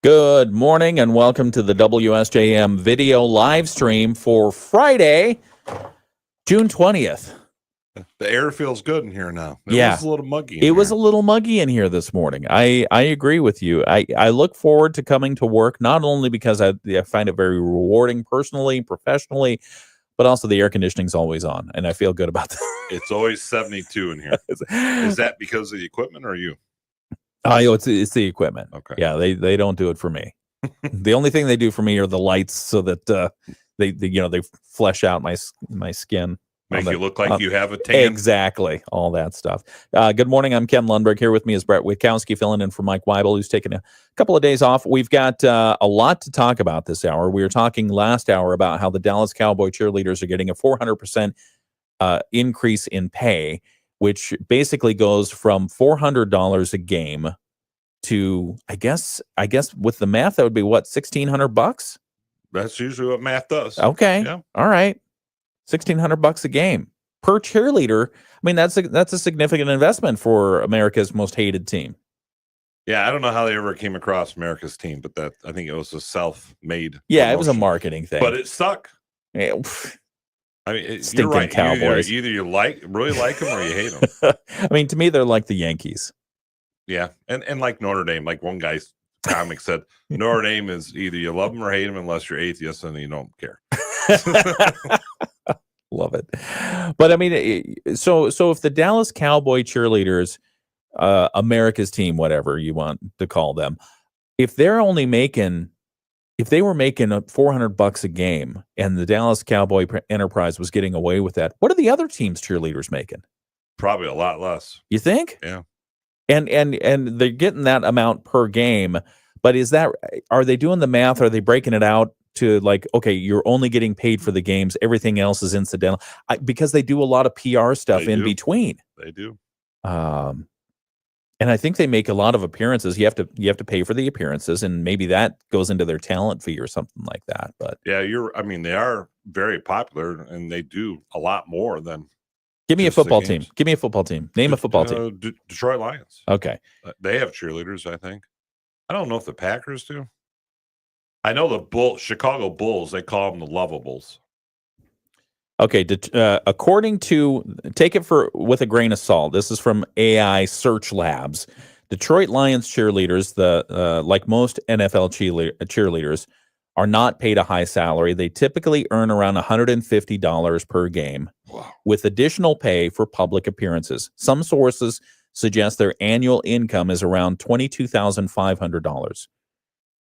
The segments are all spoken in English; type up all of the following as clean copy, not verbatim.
Good morning and welcome to the WSJM video live stream for Friday, June 20th. The air feels good in here now. It was a little muggy. It was a little muggy in here this morning. I agree with you. I look forward to coming to work, not only because I find it very rewarding personally, professionally, but also the air conditioning's always on, and I feel good about that. It's always 72 in here. Is that because of the equipment or you? It's the equipment. Okay. Yeah, they don't do it for me. The only thing they do for me are the lights, so that they flesh out my skin. Make you look like you have a tan. Exactly, all that stuff. Good morning. I'm Ken Lundberg. Here with me is Brett Witkowski, filling in for Mike Weibel, who's taking a couple of days off. We've got a lot to talk about this hour. We were talking last hour about how the Dallas Cowboy cheerleaders are getting a 400% increase in pay, which basically goes from $400 a game to, I guess with the math, that would be what, $1,600? That's usually what math does. Okay. Yeah. All right. $1,600 a game per cheerleader. I mean, that's a significant investment for America's most hated team. Yeah, I don't know how they ever came across America's team, but I think it was a self-made. Yeah, promotion. It was a marketing thing, but it stuck. Yeah. I mean, Stinking you're right. Cowboys. Either you really like them or you hate them. I mean, to me, they're like the Yankees. Yeah, and like Notre Dame, like one guy's comic said, Notre Dame is either you love them or hate them, unless you're atheist and you don't care. Love it. But I mean, so if the Dallas Cowboy cheerleaders, America's team, whatever you want to call them, if they were making $400 a game and the Dallas Cowboy enterprise was getting away with that, what are the other teams' cheerleaders making? Probably a lot less. You think? Yeah. And they're getting that amount per game, but are they doing the math? Are they breaking it out to like, okay, you're only getting paid for the games, everything else is incidental? Because they do a lot of PR stuff between. They do. And I think they make a lot of appearances. You have to pay for the appearances, and maybe that goes into their talent fee or something like that. But yeah, they are very popular, and they do a lot more than. Give me a football team. Give me a football team. Name a football team. Detroit Lions. Okay. They have cheerleaders, I think. I don't know if the Packers do. I know the Chicago Bulls, they call them the Lovables. Okay, according to, take it with a grain of salt. This is from AI Search Labs. Detroit Lions cheerleaders, like most NFL cheerleaders, are not paid a high salary. They typically earn around $150 per game, with additional pay for public appearances. Some sources suggest their annual income is around $22,500,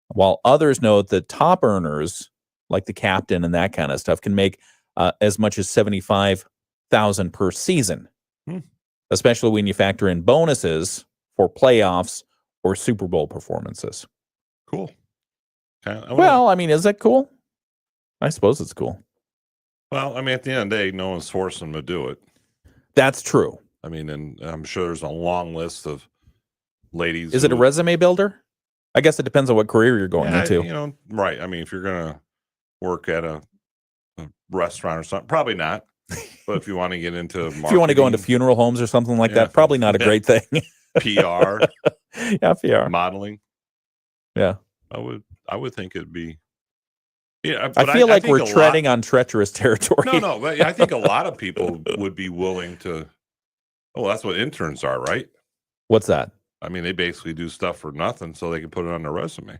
while others note that top earners, like the captain and that kind of stuff, can make as much as $75,000 per season, especially when you factor in bonuses for playoffs or Super Bowl performances. Cool. Well, I mean, is that cool? I suppose it's cool. Well, I mean, at the end of the day, no one's forcing them to do it. That's true. I mean, and I'm sure there's a long list of ladies. Is it a resume builder? I guess it depends on what career you're going into. Right. I mean, if you're going to work at a restaurant or something, probably not. But if you want to get into marketing, if you want to go into funeral homes or something like that, probably not a great thing. PR. Yeah, PR. Modeling. Yeah. I would think it'd be. Yeah, but I feel like we're treading on treacherous territory. No, but I think a lot of people would be willing to. Oh, that's what interns are, right? What's that? I mean, they basically do stuff for nothing so they can put it on their resume.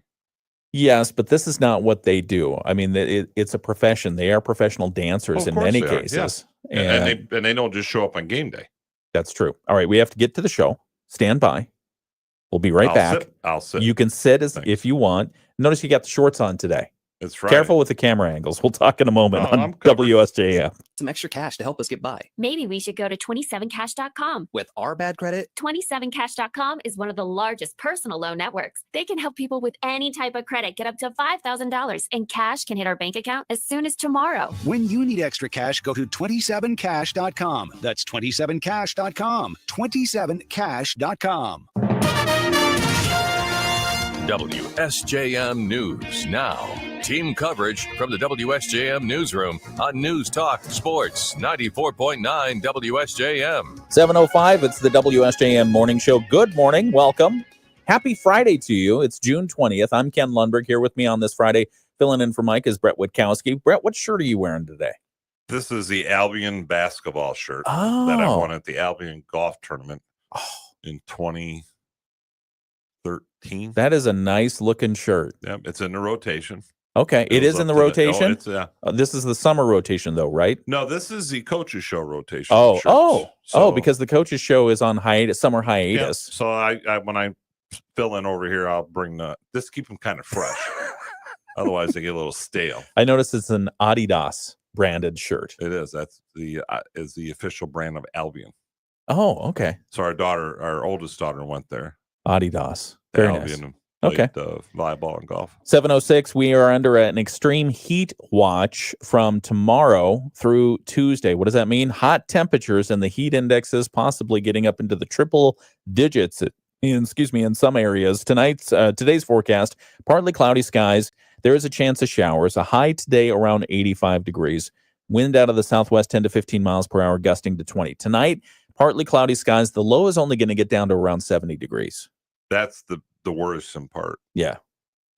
Yes, but this is not what they do. I mean, it's a profession. They are professional dancers in many cases. Yeah. And they don't just show up on game day. That's true. All right, we have to get to the show. Stand by. We'll be right back. I'll sit. You can sit if you want. Notice you got the shorts on today. It's right. Careful with the camera angles. We'll talk in a moment on WSJM. Some extra cash to help us get by. Maybe we should go to 27cash.com. With our bad credit, 27cash.com is one of the largest personal loan networks. They can help people with any type of credit get up to $5,000, and cash can hit our bank account as soon as tomorrow. When you need extra cash, go to 27cash.com. That's 27cash.com. 27cash.com. WSJM News Now. Team coverage from the WSJM Newsroom on News Talk Sports 94.9 WSJM. 7:05, it's the WSJM Morning Show. Good morning. Welcome. happy Friday to you. It's June 20th. I'm Ken Lundberg. Here with me on this Friday, filling in for Mike, is Brett Witkowski. Brett, what shirt are you wearing today? This is the Albion basketball shirt that I Oh. won at the Albion golf tournament in 2013. That is a nice looking shirt. Yep, it's in the rotation. Okay, it goes is in up the to rotation. it's, yeah. This is the summer rotation, though, right? No, this is the coaches show rotation. Oh, shirts. So, because the coaches show is on hiatus, summer yeah, hiatus. so I when I fill in over here, I'll bring this keep them kind of fresh. Otherwise, they get a little stale. I noticed it's an Adidas branded shirt. It is. That's the official brand of Albion. Oh, okay. So our oldest daughter went there. Adidas. to Very Albion nice. and Okay. played, volleyball and golf. 7:06. We are under an extreme heat watch from tomorrow through Tuesday. What does that mean? Hot temperatures and the heat indexes possibly getting up into the triple digits. In some areas. Today's forecast: partly cloudy skies. There is a chance of showers. A high today around 85 degrees. Wind out of the southwest 10 to 15 miles per hour, gusting to 20. Tonight, partly cloudy skies. The low is only going to get down to around 70 degrees. That's the worrisome part. Yeah.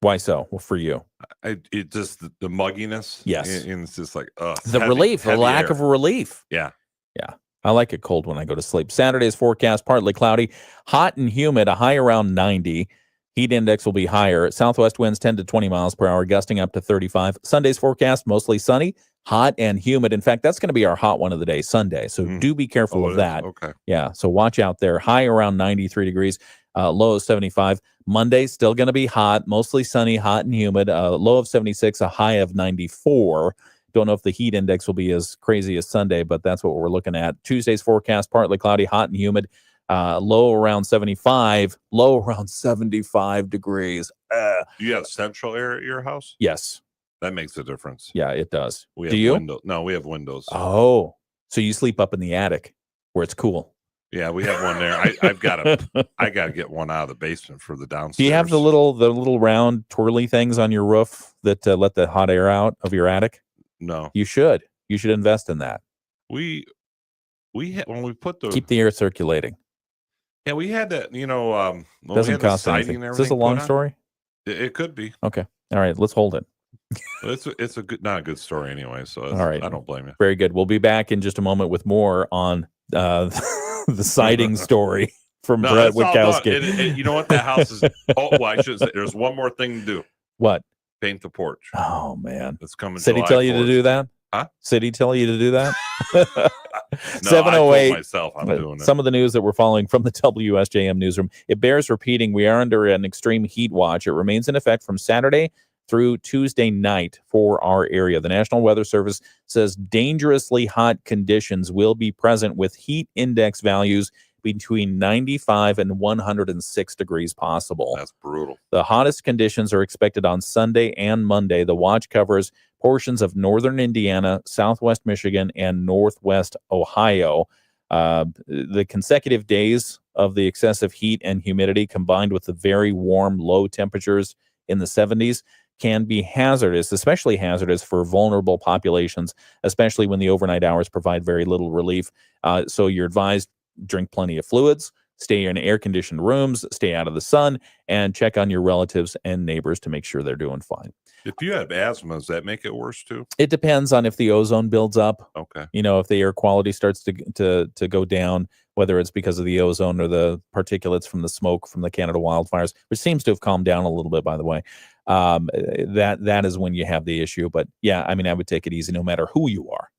Why so? Well, for you. It just the mugginess. Yes. And it's just like The relief, the lack of relief. Yeah. Yeah. I like it cold when I go to sleep. Saturday's forecast, partly cloudy, hot and humid, a high around 90. Heat index will be higher. Southwest winds 10 to 20 miles per hour, gusting up to 35. Sunday's forecast, mostly sunny, hot and humid. In fact, that's going to be our hot one of the day, Sunday. So do be careful of that. Okay. Yeah. So watch out there. High around 93 degrees, low of 75. Monday, still going to be hot, mostly sunny, hot and humid, low of 76, a high of 94. Don't know if the heat index will be as crazy as Sunday, but that's what we're looking at. Tuesday's forecast, partly cloudy, hot and humid, low around 75, low around 75 degrees. Do you have central air at your house? Yes. That makes a difference. Yeah, it does. We have Do you? windows. No, we have windows. Oh, so you sleep up in the attic where it's cool. Yeah, we have one there. I got to get one out of the basement for the downstairs. Do you have the little round twirly things on your roof that let the hot air out of your attic? No. You should. You should invest in that. We when we put the Keep the air circulating. Yeah, we had that, when we Doesn't had the cost siding anything. and Is this a everything long put on, story? It could be. Okay. All right. Let's hold it. But it's a good, not a good story anyway, so All right. I don't blame you. Very good. We'll be back in just a moment with more on the siding story from No, Brett it's all done. Witkowski. You know what? That house is. Oh, well, I should say there's one more thing to do. What? Paint the porch. Oh, man. It's coming. City July tell you to 4th. do that? Huh? City tell you to do that? No, 708. I told myself I'm doing it. Some of the news that we're following from the WSJM newsroom. It bears repeating. We are under an extreme heat watch. It remains in effect from Saturday through Tuesday night for our area. The National Weather Service says dangerously hot conditions will be present with heat index values between 95 and 106 degrees possible. That's brutal. The hottest conditions are expected on Sunday and Monday. The watch covers portions of northern Indiana, southwest Michigan, and northwest Ohio. The consecutive days of the excessive heat and humidity combined with the very warm low temperatures in the 70s can be hazardous, especially hazardous for vulnerable populations, especially when the overnight hours provide very little relief. So you're advised, drink plenty of fluids, stay in air-conditioned rooms, stay out of the sun, and check on your relatives and neighbors to make sure they're doing fine. If you have asthma, does that make it worse too? It depends on if the ozone builds up. Okay. If the air quality starts to go down, whether it's because of the ozone or the particulates from the smoke from the Canada wildfires, which seems to have calmed down a little bit, by the way. That is when you have the issue. But yeah, I mean, I would take it easy no matter who you are.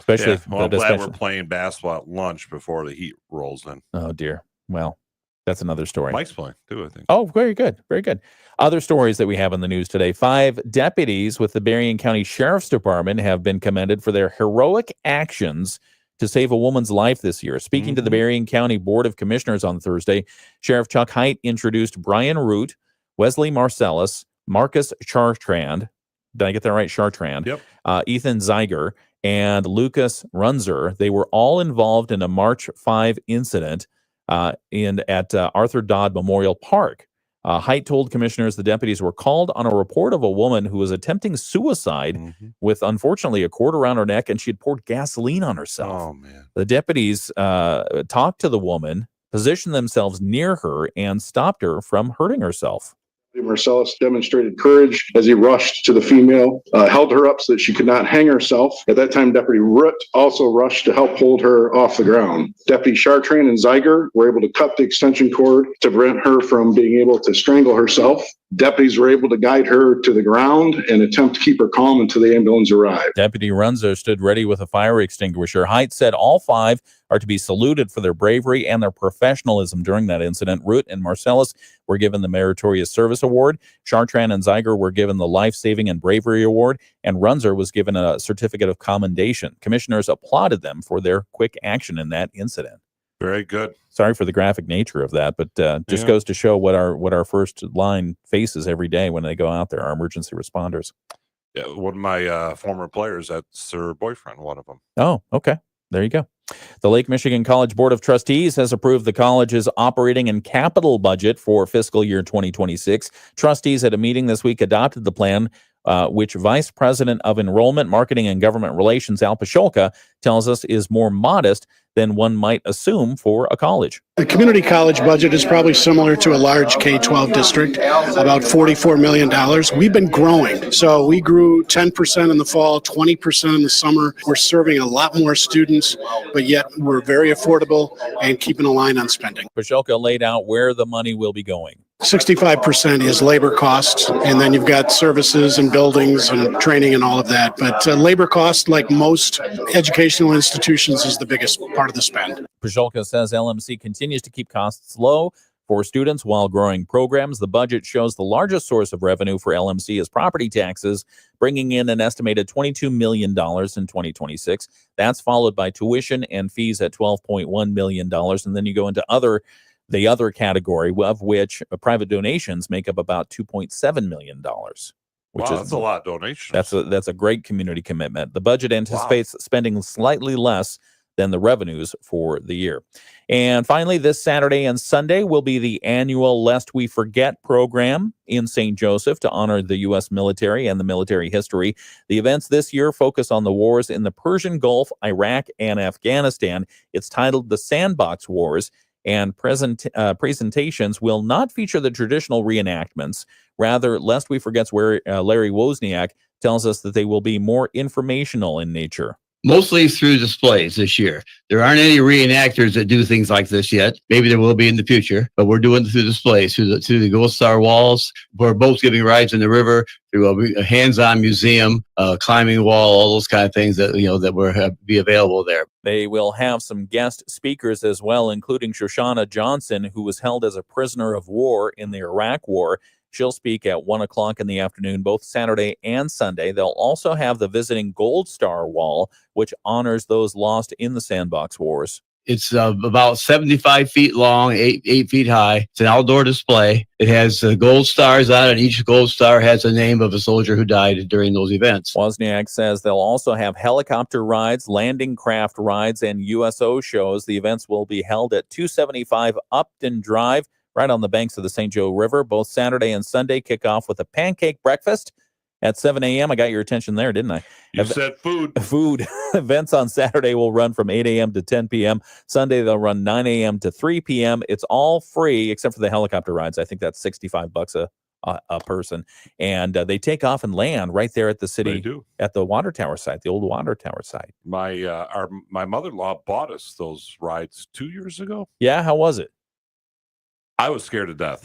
Especially, Well, I'm glad we're playing basketball at lunch before the heat rolls in. Oh dear. Well, that's another story. Mike's playing too, I think. Oh, very good. Very good. Other stories that we have in the news today. 5 deputies with the Berrien County Sheriff's Department have been commended for their heroic actions to save a woman's life this year. Speaking to the Berrien County Board of Commissioners on Thursday, Sheriff Chuck Haidt introduced Brian Root, Wesley Marcellus, Marcus Chartrand. Did I get that right? Chartrand. Yep. Ethan Zeiger and Lucas Runzer. They were all involved in a March 5 incident at Arthur Dodd Memorial Park. Haidt told commissioners the deputies were called on a report of a woman who was attempting suicide with, unfortunately, a cord around her neck, and she had poured gasoline on herself. Oh, man. The deputies talked to the woman positioned themselves near her and stopped her from hurting herself. Marcellus demonstrated courage as he rushed to the female, held her up so that she could not hang herself. At that time, Deputy Root also rushed to help hold her off the ground. Deputy Chartrain and Zeiger were able to cut the extension cord to prevent her from being able to strangle herself. Deputies were able to guide her to the ground and attempt to keep her calm until the ambulance arrived. Deputy Runza stood ready with a fire extinguisher. Haidt said all 5 are to be saluted for their bravery and their professionalism during that incident. Root and Marcellus were given the Meritorious Service Award. Chartrand and Zeiger were given the Life Saving and Bravery Award, and Runzer was given a Certificate of Commendation. Commissioners applauded them for their quick action in that incident. Very good. Sorry for the graphic nature of that, but just goes to show what our first line faces every day when they go out there, our emergency responders. Yeah, one of my former players, that's her boyfriend, one of them. Oh, okay. There you go. The Lake Michigan College Board of Trustees has approved the college's operating and capital budget for fiscal year 2026. Trustees at a meeting this week adopted the plan, which Vice President of Enrollment, Marketing, and Government Relations, Al Pasholka, tells us is more modest than one might assume for a college. The community college budget is probably similar to a large K-12 district, about $44 million. We've been growing. So we grew 10% in the fall, 20% in the summer. We're serving a lot more students, but yet we're very affordable and keeping a line on spending. Pasholka laid out where the money will be going. 65% is labor costs, and then you've got services and buildings and training and all of that. But labor costs, like most educational institutions, is the biggest part of the spend. Pasholka says LMC continues to keep costs low for students while growing programs. The budget shows the largest source of revenue for LMC is property taxes, bringing in an estimated $22 million in 2026. That's followed by tuition and fees at $12.1 million. And then you go into the other category, of which private donations make up about $2.7 million. Which That's a lot of donations. That's a great community commitment. The budget anticipates spending slightly less than the revenues for the year. And finally, this Saturday and Sunday will be the annual Lest We Forget program in St. Joseph to honor the U.S. military and the military history. The events this year focus on the wars in the Persian Gulf, Iraq, and Afghanistan. It's titled The Sandbox Wars, and presentations will not feature the traditional reenactments. Rather, Lest We Forget's where Larry Wozniak tells us that they will be more informational in nature. Mostly through displays this year. There aren't any reenactors that do things like this yet. Maybe there will be in the future, but we're doing it through displays, through the Gold Star walls. We're both giving rides in the river, through a hands-on museum, climbing wall, all those kind of things that that will be available there. They will have some guest speakers as well, including Shoshana Johnson, who was held as a prisoner of war in the Iraq War. She'll speak at 1 o'clock in the afternoon, both Saturday and Sunday. They'll also have the visiting Gold Star Wall, which honors those lost in the Sandbox Wars. It's about 75 feet long, 8 feet high. It's an outdoor display. It has gold stars on it, and each gold star has the name of a soldier who died during those events. Wozniak says they'll also have helicopter rides, landing craft rides, and USO shows. The events will be held at 275 Upton Drive, right on the banks of the St. Joe River. Both Saturday and Sunday kick off with a pancake breakfast at 7 a.m. I got your attention there, didn't I? You said food. Food. Events on Saturday will run from 8 a.m. to 10 p.m. Sunday, they'll run 9 a.m. to 3 p.m. It's all free except for the helicopter rides. I think that's $65 a person. And they take off and land right there at the city, They do. at the water tower site, the old water tower site. My mother-in-law bought us those rides 2 years ago. Yeah, how was it? I was scared to death,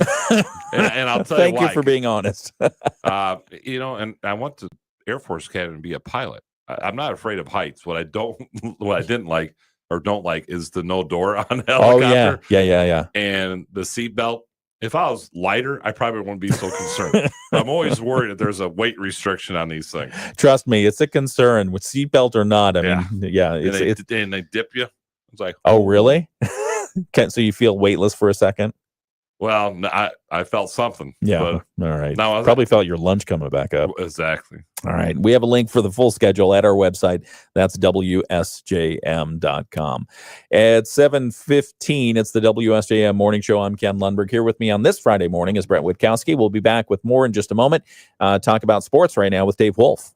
and I'll tell Thank you you why. for being honest. And I went to Air Force Academy to be a pilot. I'm not afraid of heights. What I didn't like or don't like is the no door on the helicopter. Oh yeah. And the seatbelt. If I was lighter, I probably wouldn't be so concerned. I'm always worried that there's a weight restriction on these things. Trust me, it's a concern with seatbelt or not. I mean, And they dip you. It's like, oh really? So you feel weightless for a second? well, I felt something. Yeah. But all right. no, Probably felt your lunch coming back up. exactly. All right. We have a link for the full schedule at our website. That's WSJM.com. At 7:15, it's the WSJM Morning Show. I'm Ken Lundberg. Here with me on this Friday morning is Brett Witkowski. We'll be back with more in just a moment. Talk about sports right now with Dave Wolf.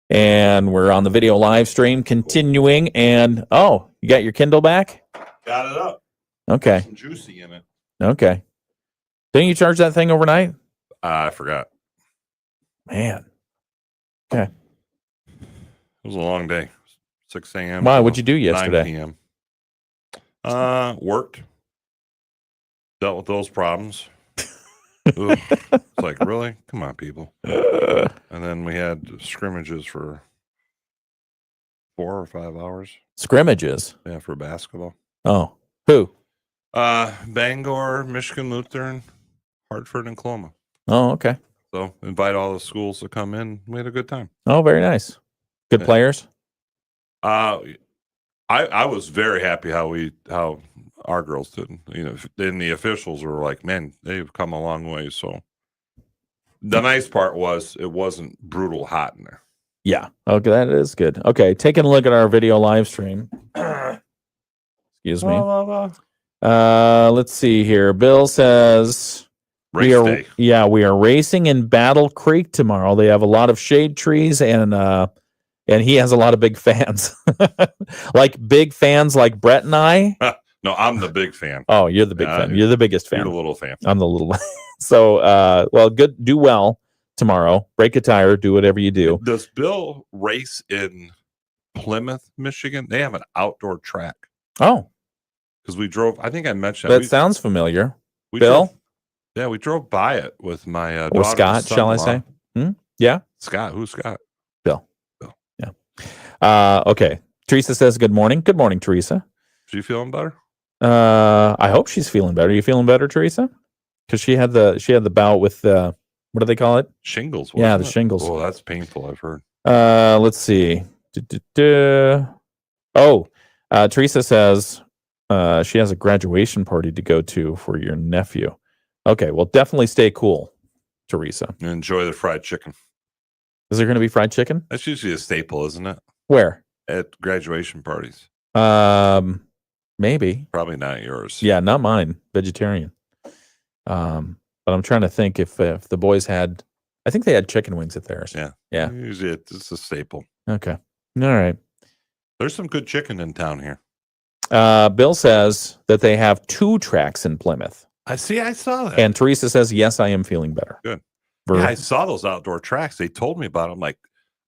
And we're on the video live stream continuing. And, you got your Kindle back? Got it up. Okay. Some juicy in it. Okay. Didn't you charge that thing overnight? I forgot. Man. Okay. It was a long day. 6 a.m. Why? to What'd you do yesterday? 9 p.m. Worked. Dealt with those problems. Ugh. It's like, really? Come on, people. And then we had scrimmages for 4 or 5 hours. Scrimmages? Yeah, for basketball. Oh. Who? Bangor, Michigan Lutheran, Hartford, and Coloma. Oh, okay. So invite all the schools to come in. We had a good time. Oh, very nice. Good Yeah. players? I was very happy how our girls did. You know, and the officials were like, man, they've come a long way. So the nice part was it wasn't brutal hot in there. Yeah. Okay, that is good. Okay, taking a look at our video live stream. Excuse me. Let's see here. Bill says Race day. we are racing in Battle Creek tomorrow. They have a lot of shade trees and he has a lot of big fans. Like big fans like Bret and I. No, I'm the big fan. Oh, you're the big fan. You're the biggest fan. You're the little fan. I'm the little. So, well, good. Do well tomorrow. Break a tire. Do whatever you do. Does Bill race in Plymouth, Michigan? They have an outdoor track. Oh, because we drove. I think I mentioned that sounds familiar. We Bill? We drove by it with my daughter. Or Scott, shall I say? Yeah. Scott. Who's Scott? Bill. Yeah. Okay. Teresa says good morning. Good morning, Teresa. Is she feeling better? I hope she's feeling better. Are you feeling better, Teresa? Because she had the bout with what do they call it? Shingles. Yeah, the it? shingles. Oh, that's painful. I've heard. Let's see. Teresa says she has a graduation party to go to for your nephew. Okay, well, definitely stay cool, Teresa. Enjoy the fried chicken. Is there going to be fried chicken? That's usually a staple, isn't it? Where? At graduation parties. Maybe. Probably not yours. Yeah, not mine. Vegetarian. But I'm trying to think if the boys had. I think they had chicken wings at theirs. Yeah. Yeah. Usually it's a staple. Okay. All right. There's some good chicken in town here. Bill says that they have 2 tracks in Plymouth. I saw that. And Teresa says, yes, I am feeling better. Good. Yeah, I saw those outdoor tracks. They told me about them. I'm like,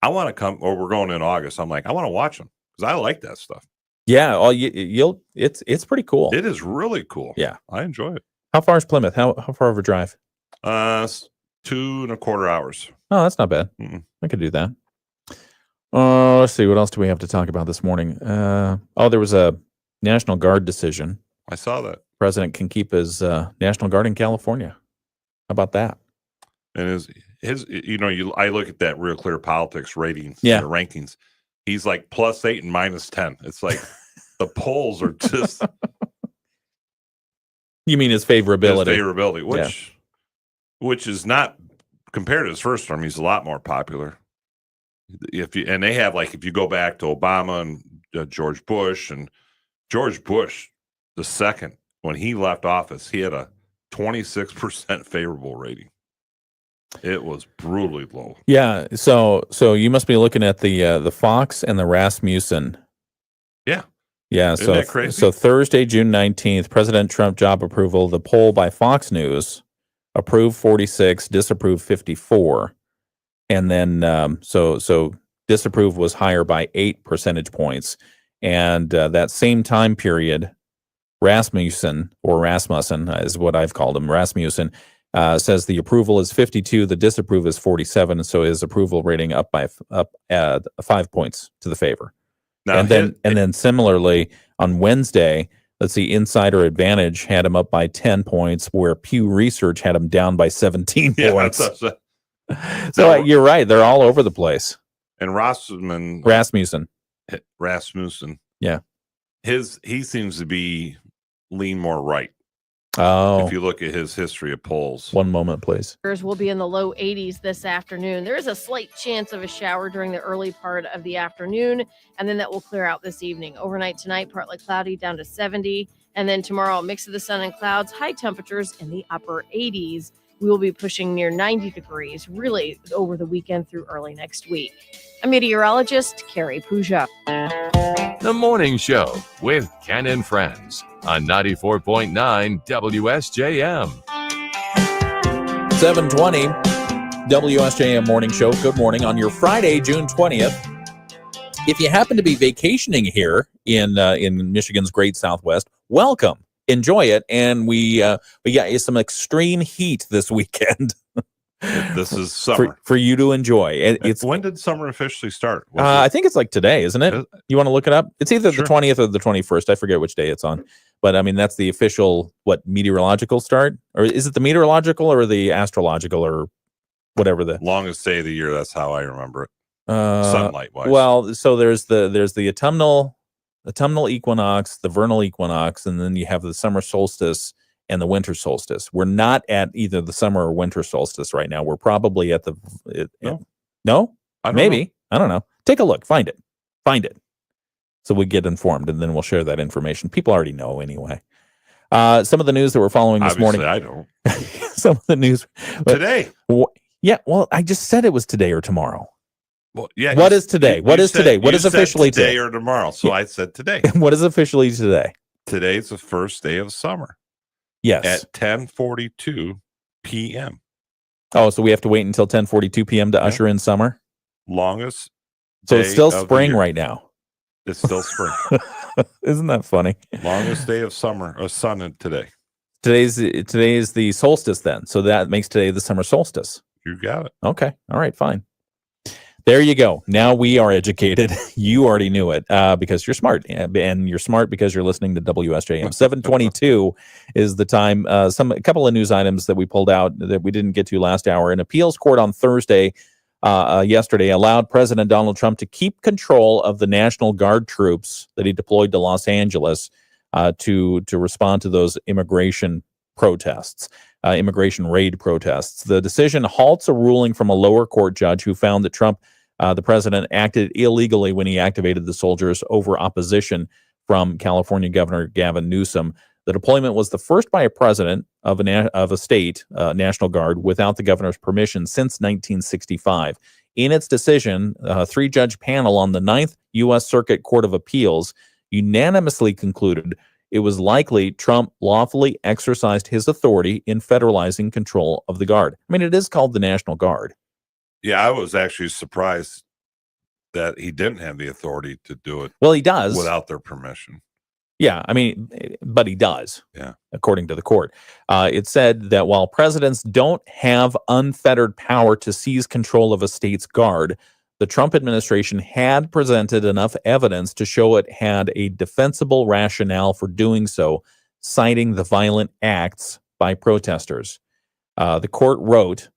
I want to come, or we're going in August. I'm like, I want to watch them because I like that stuff. Yeah. It's pretty cool. It is really cool. Yeah. I enjoy it. How far is Plymouth? How far of a drive? 2.25 hours. Oh, that's not bad. I could do that. Let's see. What else do we have to talk about this morning? There was a National Guard decision. I saw that. President can keep his National Guard in California. How about that? And his I look at that Real Clear Politics ratings, the rankings. He's like +8 and -10. It's like the polls are just. You mean his favorability? His favorability, which is not compared to his first term. He's a lot more popular. If you go back to Obama and George Bush the second, when he left office, he had a 26% favorable rating. It was brutally low. Yeah. So you must be looking at the Fox and the Rasmussen. Yeah. Yeah. Isn't that crazy? So Thursday, June 19th, President Trump job approval. The poll by Fox News approved 46, disapproved 54, and then so disapprove was higher by 8 percentage points. And that same time period, Rasmussen is what I've called him. Rasmussen says the approval is 52, the disapprove is 47, so his approval rating up 5 points to the favor. Now, and then similarly on Wednesday, let's see, Insider Advantage had him up by 10 points, where Pew Research had him down by 17 points. So you're right; they're all over the place. And Rasmussen. Yeah, he seems to be lean more right. Oh, if you look at his history of polls. One moment, please. Will be in the low 80s this afternoon. There is a slight chance of a shower during the early part of the afternoon, and then that will clear out this evening. Overnight tonight, partly cloudy down to 70, and then tomorrow, a mix of the sun and clouds, high temperatures in the upper 80s. We will be pushing near 90 degrees, really, over the weekend through early next week. I'm meteorologist Carrie Puja. The Morning Show with Ken and Friends on 94.9 WSJM. 720 WSJM Morning Show. Good morning on your Friday, June 20th. If you happen to be vacationing here in Michigan's Great Southwest, welcome. Enjoy it. And we got some extreme heat this weekend. This is summer for you to enjoy. When did summer officially start? I think it's like today, isn't it? You want to look it up? It's either the 20th or the 21st. I forget which day it's on. But I mean, that's the official, meteorological start? Or is it the meteorological or the astrological or whatever the longest day of the year? That's how I remember it. Sunlight wise. Well, so there's the autumnal equinox, the vernal equinox, and then you have the summer solstice and the winter solstice. We're not at either the summer or winter solstice right now. We're probably at the no? Maybe. I don't know. Take a look. Find it. So we get informed, and then we'll share that information. People already know anyway. Some of the news that we're following this morning. I don't. Some of the news today. Yeah. Well, I just said it was today or tomorrow. Well, yeah. What is today? What is today? What is officially today or tomorrow? So I said today. What is officially today? Today's the first day of summer. Yes. At 10:42 p.m. Oh, so we have to wait until 10:42 p.m. to usher in summer? Longest. So it's still spring right now. It's still spring. Isn't that funny? Longest day of summer, sun today. Today is the solstice then. So that makes today the summer solstice. You got it. Okay. All right, fine. There you go. Now we are educated. You already knew it because you're smart, and you're smart because you're listening to WSJM. 7:22 is the time. A couple of news items that we pulled out that we didn't get to last hour. An appeals court on Thursday, yesterday, allowed President Donald Trump to keep control of the National Guard troops that he deployed to Los Angeles to respond to those immigration protests. Immigration raid protests. The decision halts a ruling from a lower court judge who found that Trump, the president, acted illegally when he activated the soldiers over opposition from California Governor Gavin Newsom. The deployment was the first by a president of a state, National Guard, without the governor's permission since 1965. In its decision, a three-judge panel on the 9th U.S. Circuit Court of Appeals unanimously concluded it was likely Trump lawfully exercised his authority in federalizing control of the Guard. I mean, it is called the National Guard. Yeah, I was actually surprised that he didn't have the authority to do it. Well, he does. Without their permission. Yeah, I mean, but he does. Yeah. According to the court. It said that while presidents don't have unfettered power to seize control of a state's guard, the Trump administration had presented enough evidence to show it had a defensible rationale for doing so, citing the violent acts by protesters. The court wrote,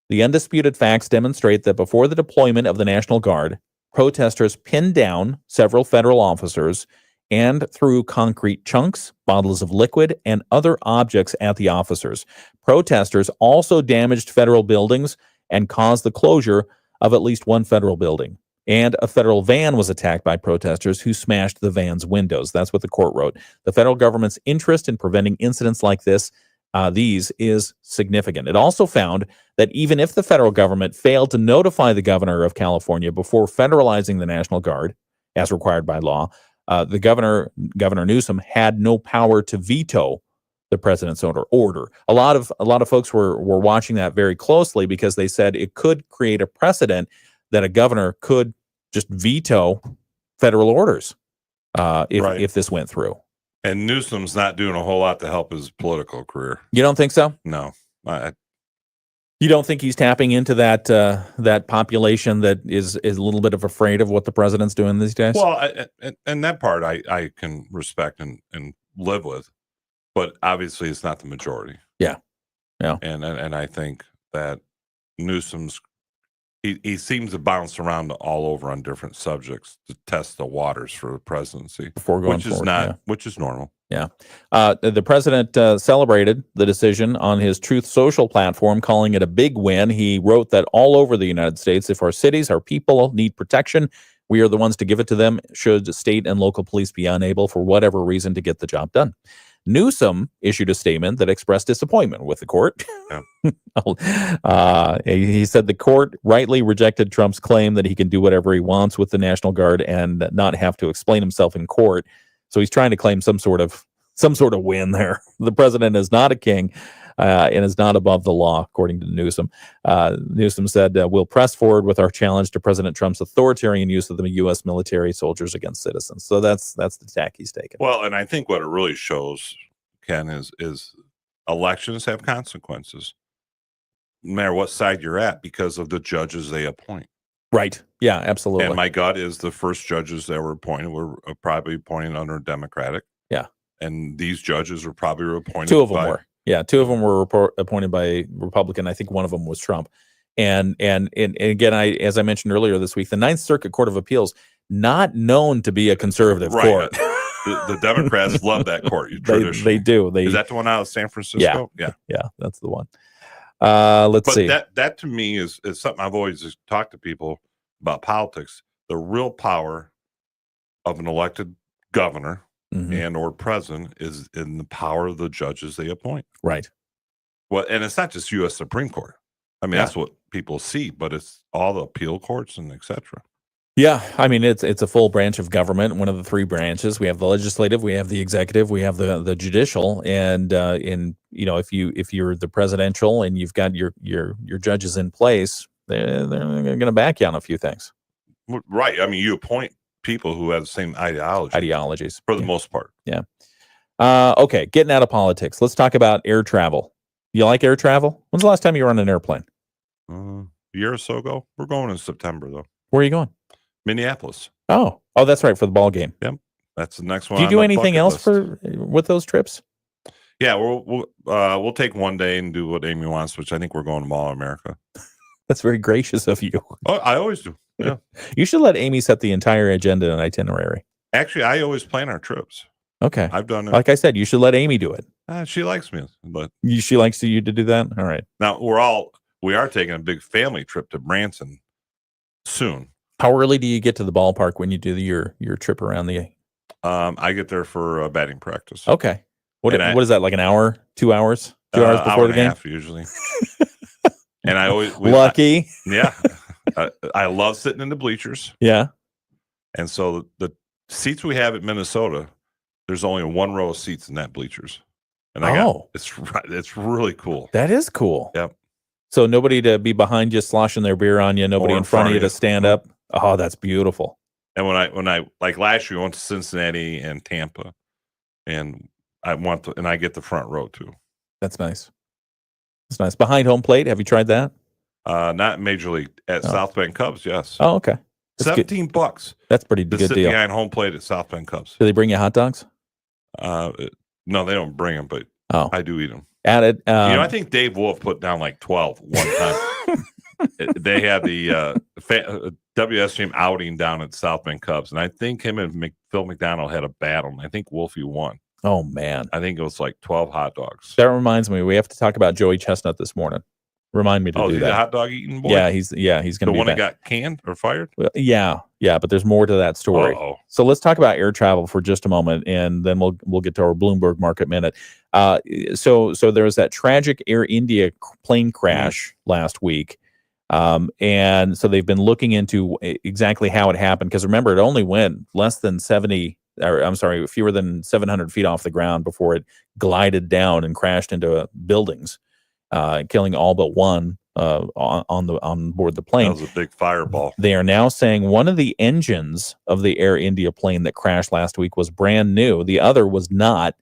the undisputed facts demonstrate that before the deployment of the National Guard, protesters pinned down several federal officers and threw concrete chunks, bottles of liquid, and other objects at the officers. Protesters also damaged federal buildings and caused the closure of at least one federal building. And a federal van was attacked by protesters who smashed the van's windows. That's what the court wrote. The federal government's interest in preventing incidents like these is significant. It also found that even if the federal government failed to notify the governor of California before federalizing the National Guard, as required by law, the Governor Newsom had no power to veto the president's order. A lot of folks were watching that very closely because they said it could create a precedent that a governor could just veto federal orders if this went through. And Newsom's not doing a whole lot to help his political career. You don't think so? No. You don't think he's tapping into that population that is a little bit of afraid of what the president's doing these days? Well, and that part I can respect and live with. But obviously, it's not the majority. Yeah. And I think that Newsom's he seems to bounce around all over on different subjects to test the waters for the presidency, before going forward, which is normal. Yeah. The president celebrated the decision on his Truth Social platform, calling it a big win. He wrote that all over the United States, if our cities, our people need protection, we are the ones to give it to them should state and local police be unable for whatever reason to get the job done. Newsom issued a statement that expressed disappointment with the court. He said the court rightly rejected Trump's claim that he can do whatever he wants with the National Guard and not have to explain himself in court. So he's trying to claim some sort of win there. The president is not a king and is not above the law, according to Newsom. Newsom said, we'll press forward with our challenge to President Trump's authoritarian use of the U.S. military soldiers against citizens. So that's the tack he's taken. Well, and I think what it really shows, Ken, is elections have consequences, no matter what side you're at, because of the judges they appoint. Right. Yeah, absolutely. And my gut is the first judges that were appointed were probably appointed under Democratic. Yeah. And these judges were probably appointed. Two of them were. Yeah, two of them were appointed by Republican. I think one of them was Trump. And again, as I mentioned earlier this week, the Ninth Circuit Court of Appeals, not known to be a conservative court. The Democrats love that court. They do. Is that the one out of San Francisco? Yeah, that's the one. Let's see. That to me is something I've always talked to people about politics. The real power of an elected governor and or president is in the power of the judges they appoint. Right. Well, and it's not just U.S. Supreme Court. I mean, that's what people see, but it's all the appeal courts and et cetera. Yeah, I mean it's a full branch of government. One of the three branches. We have the legislative, we have the executive, we have the judicial, and if you're the presidential and you've got your judges in place, they're going to back you on a few things. Right. I mean, you appoint people who have the same ideologies for the most part. Yeah. Okay, getting out of politics. Let's talk about air travel. You like air travel? When's the last time you were on an airplane? A year or so ago. We're going in September though. Where are you going? Minneapolis. Oh, that's right, for the ball game. Yep, that's the next one. Do you do anything else with those trips? Yeah, we'll take one day and do what Amy wants, which I think we're going to Mall of America. That's very gracious of you. Oh, I always do. Yeah, you should let Amy set the entire agenda and itinerary. Actually, I always plan our trips. Okay, I've done it. Like I said, you should let Amy do it. She likes me, but she likes you to do that. All right. Now we are taking a big family trip to Branson soon. How early do you get to the ballpark when you do your trip around the? I get there for batting practice. Okay. What is that, like an hour, 2 hours? 2 hours before the game? Half, usually. And I always lucky. Yeah. I love sitting in the bleachers. Yeah. And so the seats we have at Minnesota, there's only one row of seats in that bleachers. And it's really cool. That is cool. Yep. So nobody to be behind you sloshing their beer on you, nobody in front of you to stand up. Oh, that's beautiful. And when I like last year, I went to Cincinnati and Tampa, and I get the front row too. That's nice. That's nice. Behind home plate, have you tried that? Not Major League at South Bend Cubs. Yes. Oh, okay. That's $17. That's pretty good sit deal. Behind home plate at South Bend Cubs. Do they bring you hot dogs? No, they don't bring them, but I do eat them. Added. I think Dave Wolf put down like 12 one time. They had the WSGM outing down at South Bend Cubs, and I think him and Phil McDonald had a battle, and I think Wolfie won. Oh, man. I think it was like 12 hot dogs. That reminds me, we have to talk about Joey Chestnut this morning. Remind me to do that. The hot dog eating boy? Yeah, he's going to be the one that got canned or fired? Well, yeah, but there's more to that story. Uh-oh. So let's talk about air travel for just a moment, and then we'll get to our Bloomberg Market Minute. So there was that tragic Air India plane crash last week. And so they've been looking into exactly how it happened, because remember, it only went fewer than 700 feet off the ground before it glided down and crashed into buildings, killing all but one on board the plane. That was a big fireball. They are now saying one of the engines of the Air India plane that crashed last week was brand new. The other was not,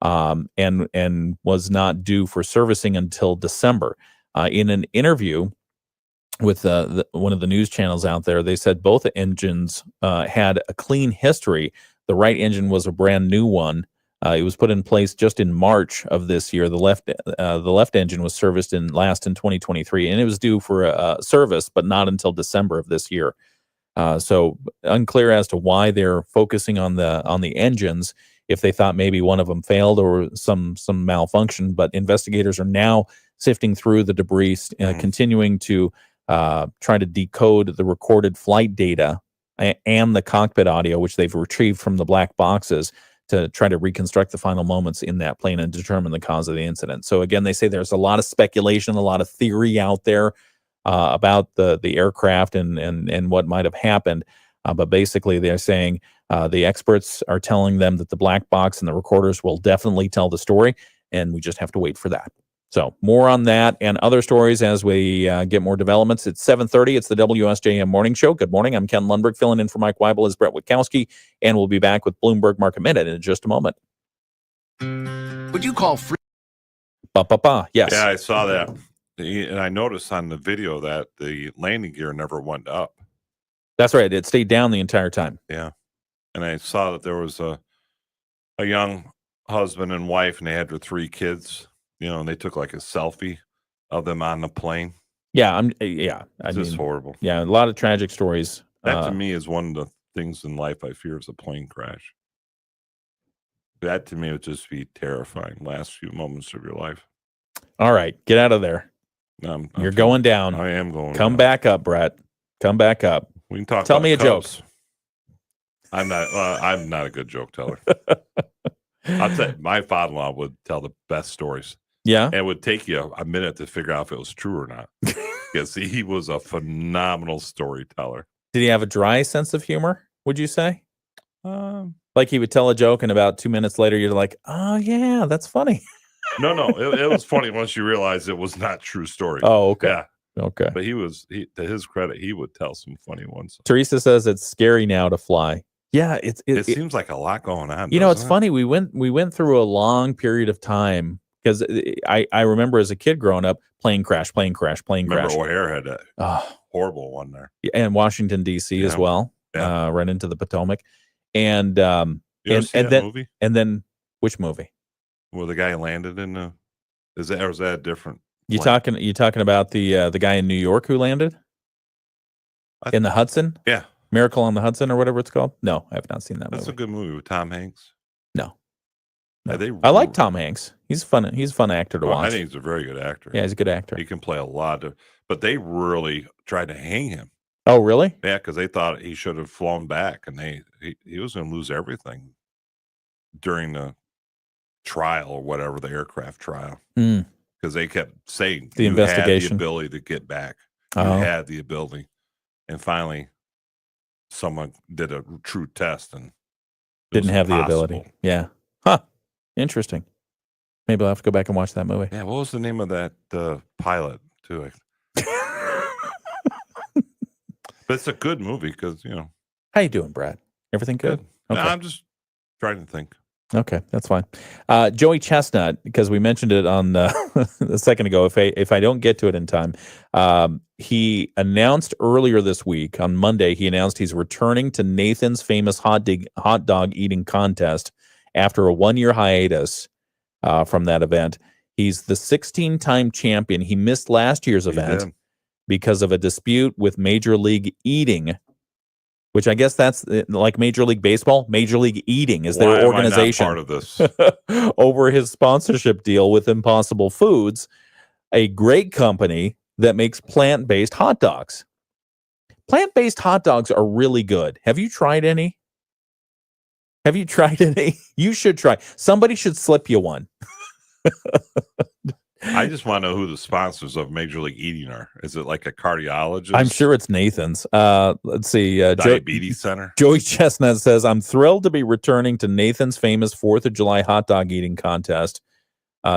and was not due for servicing until December. In an interview with one of the news channels out there, they said both engines had a clean history. The right engine was a brand new one. It was put in place just in March of this year. The left engine was serviced in 2023, and it was due for a service, but not until December of this year. So unclear as to why they're focusing on the engines, if they thought maybe one of them failed or some malfunction. But investigators are now sifting through the debris, continuing to try to decode the recorded flight data and the cockpit audio, which they've retrieved from the black boxes, to try to reconstruct the final moments in that plane and determine the cause of the incident. So again, they say there's a lot of speculation, a lot of theory out there about the aircraft and what might have happened. But basically, they're saying the experts are telling them that the black box and the recorders will definitely tell the story, and we just have to wait for that. So more on that and other stories as we get more developments. It's 7:30. It's the WSJM Morning Show. Good morning. I'm Ken Lundberg, filling in for Mike Weibel as Brett Witkowski, and we'll be back with Bloomberg Market Minute in just a moment. Would you call free? Yes. Yeah, I saw that. And I noticed on the video that the landing gear never went up. That's right. It stayed down the entire time. Yeah. And I saw that there was a young husband and wife, and they had their 3 kids, and they took like a selfie of them on the plane. Yeah. It's just horrible. Yeah. A lot of tragic stories. That to me is one of the things in life I fear is a plane crash. That to me would just be terrifying. Last few moments of your life. All right. Get out of there. You're going down. I am going Come down. back up, Brett. Come back up. We can talk. Tell about me a Cubs. joke. I'm not a good joke teller. I'll tell you, my father-in-law would tell the best stories. Yeah. And it would take you a minute to figure out if it was true or not. Because he was a phenomenal storyteller. Did he have a dry sense of humor, would you say? Like he would tell a joke and about 2 minutes later, you're like, oh, yeah, that's funny. No, it was funny once you realized it was not true story. Oh, okay. Yeah. Okay. But to his credit, he would tell some funny ones. Teresa says it's scary now to fly. Yeah, it seems like a lot going on. It's funny. We went through a long period of time because I remember as a kid growing up, plane crash. Remember O'Hare had that horrible one there. And Washington, D.C. as well. Yeah. Right into the Potomac. And you ever see that movie? And then which movie? Well, the guy landed in the is that different? You talking about the guy in New York who landed in the Hudson? Yeah. Miracle on the Hudson or whatever it's called. No, I have not seen that That's movie. a good movie with Tom Hanks. No. I like Tom Hanks. He's a fun actor to watch. I think he's a very good actor. Yeah, he's a good actor. He can play a lot but they really tried to hang him. Oh, really? Yeah, because they thought he should have flown back, and he was going to lose everything during the trial or whatever, the aircraft trial. Because they kept saying the you investigation, had the ability to get back. You had the ability, and finally, someone did a true test and didn't have the ability. Yeah, interesting. Maybe I'll have to go back and watch that movie. Yeah, what was the name of that pilot too? But it's a good movie because How you doing, Brad? Everything good? No, Okay. I'm just trying to think. Okay, that's fine. Joey Chestnut, because we mentioned it on a second ago. If I don't get to it in time, he announced earlier this week on Monday. He announced he's returning to Nathan's famous hot dog eating contest after a 1-year hiatus from that event. He's the 16-time champion. He missed last year's event because of a dispute with Major League Eating, which I guess that's like Major League Baseball. Major League Eating is their organization. Am I not part of this? Over his sponsorship deal with Impossible Foods, a great company that makes plant-based hot dogs. Plant-based hot dogs are really good. Have you tried any? You should try. Somebody should slip you one. I just want to know who the sponsors of Major League Eating are. Is it like a cardiologist? I'm sure it's Nathan's. Let's see. Diabetes Center. Joey Chestnut says, I'm thrilled to be returning to Nathan's famous 4th of July hot dog eating contest.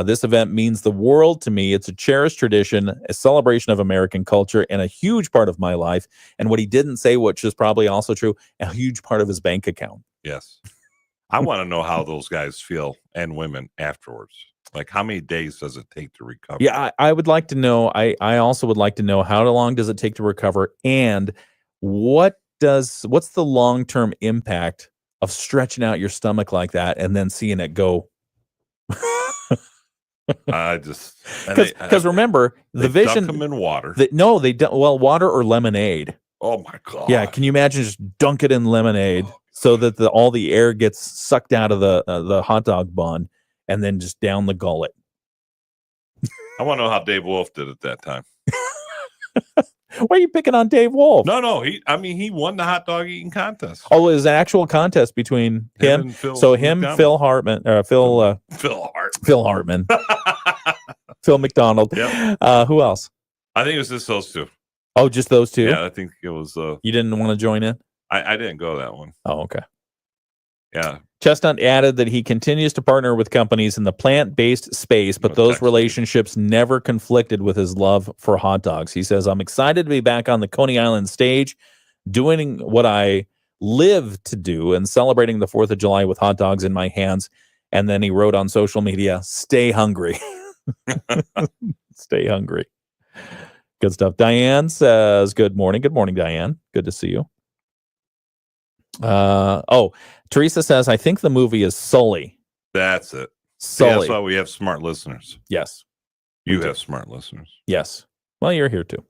This event means the world to me. It's a cherished tradition, a celebration of American culture, and a huge part of my life. And what he didn't say, which is probably also true, a huge part of his bank account. Yes. I want to know how those guys feel and women afterwards. Like, how many days does it take to recover? Yeah, I would like to know. I also would like to know how long does it take to recover, and what's the long-term impact of stretching out your stomach like that and then seeing it go? Because remember the vision. Dunk them in water. They don't. Well, water or lemonade. Oh my God. Yeah, can you imagine just dunk it in lemonade so that all the air gets sucked out of the hot dog bun and then just down the gullet? I want to know how Dave Wolf did at that time. Why are you picking on Dave Wolf? No. He won the hot dog eating contest. Oh, it was an actual contest between him. And Phil. So him, McDonald. Phil Hartman, Phil Hartman, Phil McDonald. Yep. Who else? I think it was just those two. Oh, just those two? Yeah, I think it was. You didn't want to join in? I didn't go that one. Oh, okay. Yeah. Chestnut added that he continues to partner with companies in the plant-based space, but those relationships never conflicted with his love for hot dogs. He says, I'm excited to be back on the Coney Island stage, doing what I live to do and celebrating the 4th of July with hot dogs in my hands. And then he wrote on social media, stay hungry. Stay hungry. Good stuff. Diane says, good morning. Good morning, Diane. Good to see you. Teresa says, I think the movie is Sully. That's it. Sully. Yeah, that's why we have smart listeners. Yes. You have smart listeners. Yes. Well, you're here too.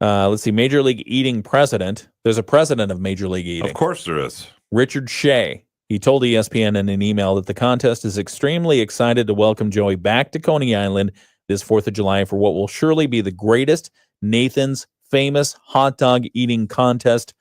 Let's see. Major League Eating president. There's a president of Major League Eating. Of course there is. Richard Shea. He told ESPN in an email that the contest is extremely excited to welcome Joey back to Coney Island this 4th of July for what will surely be the greatest Nathan's famous hot dog eating contest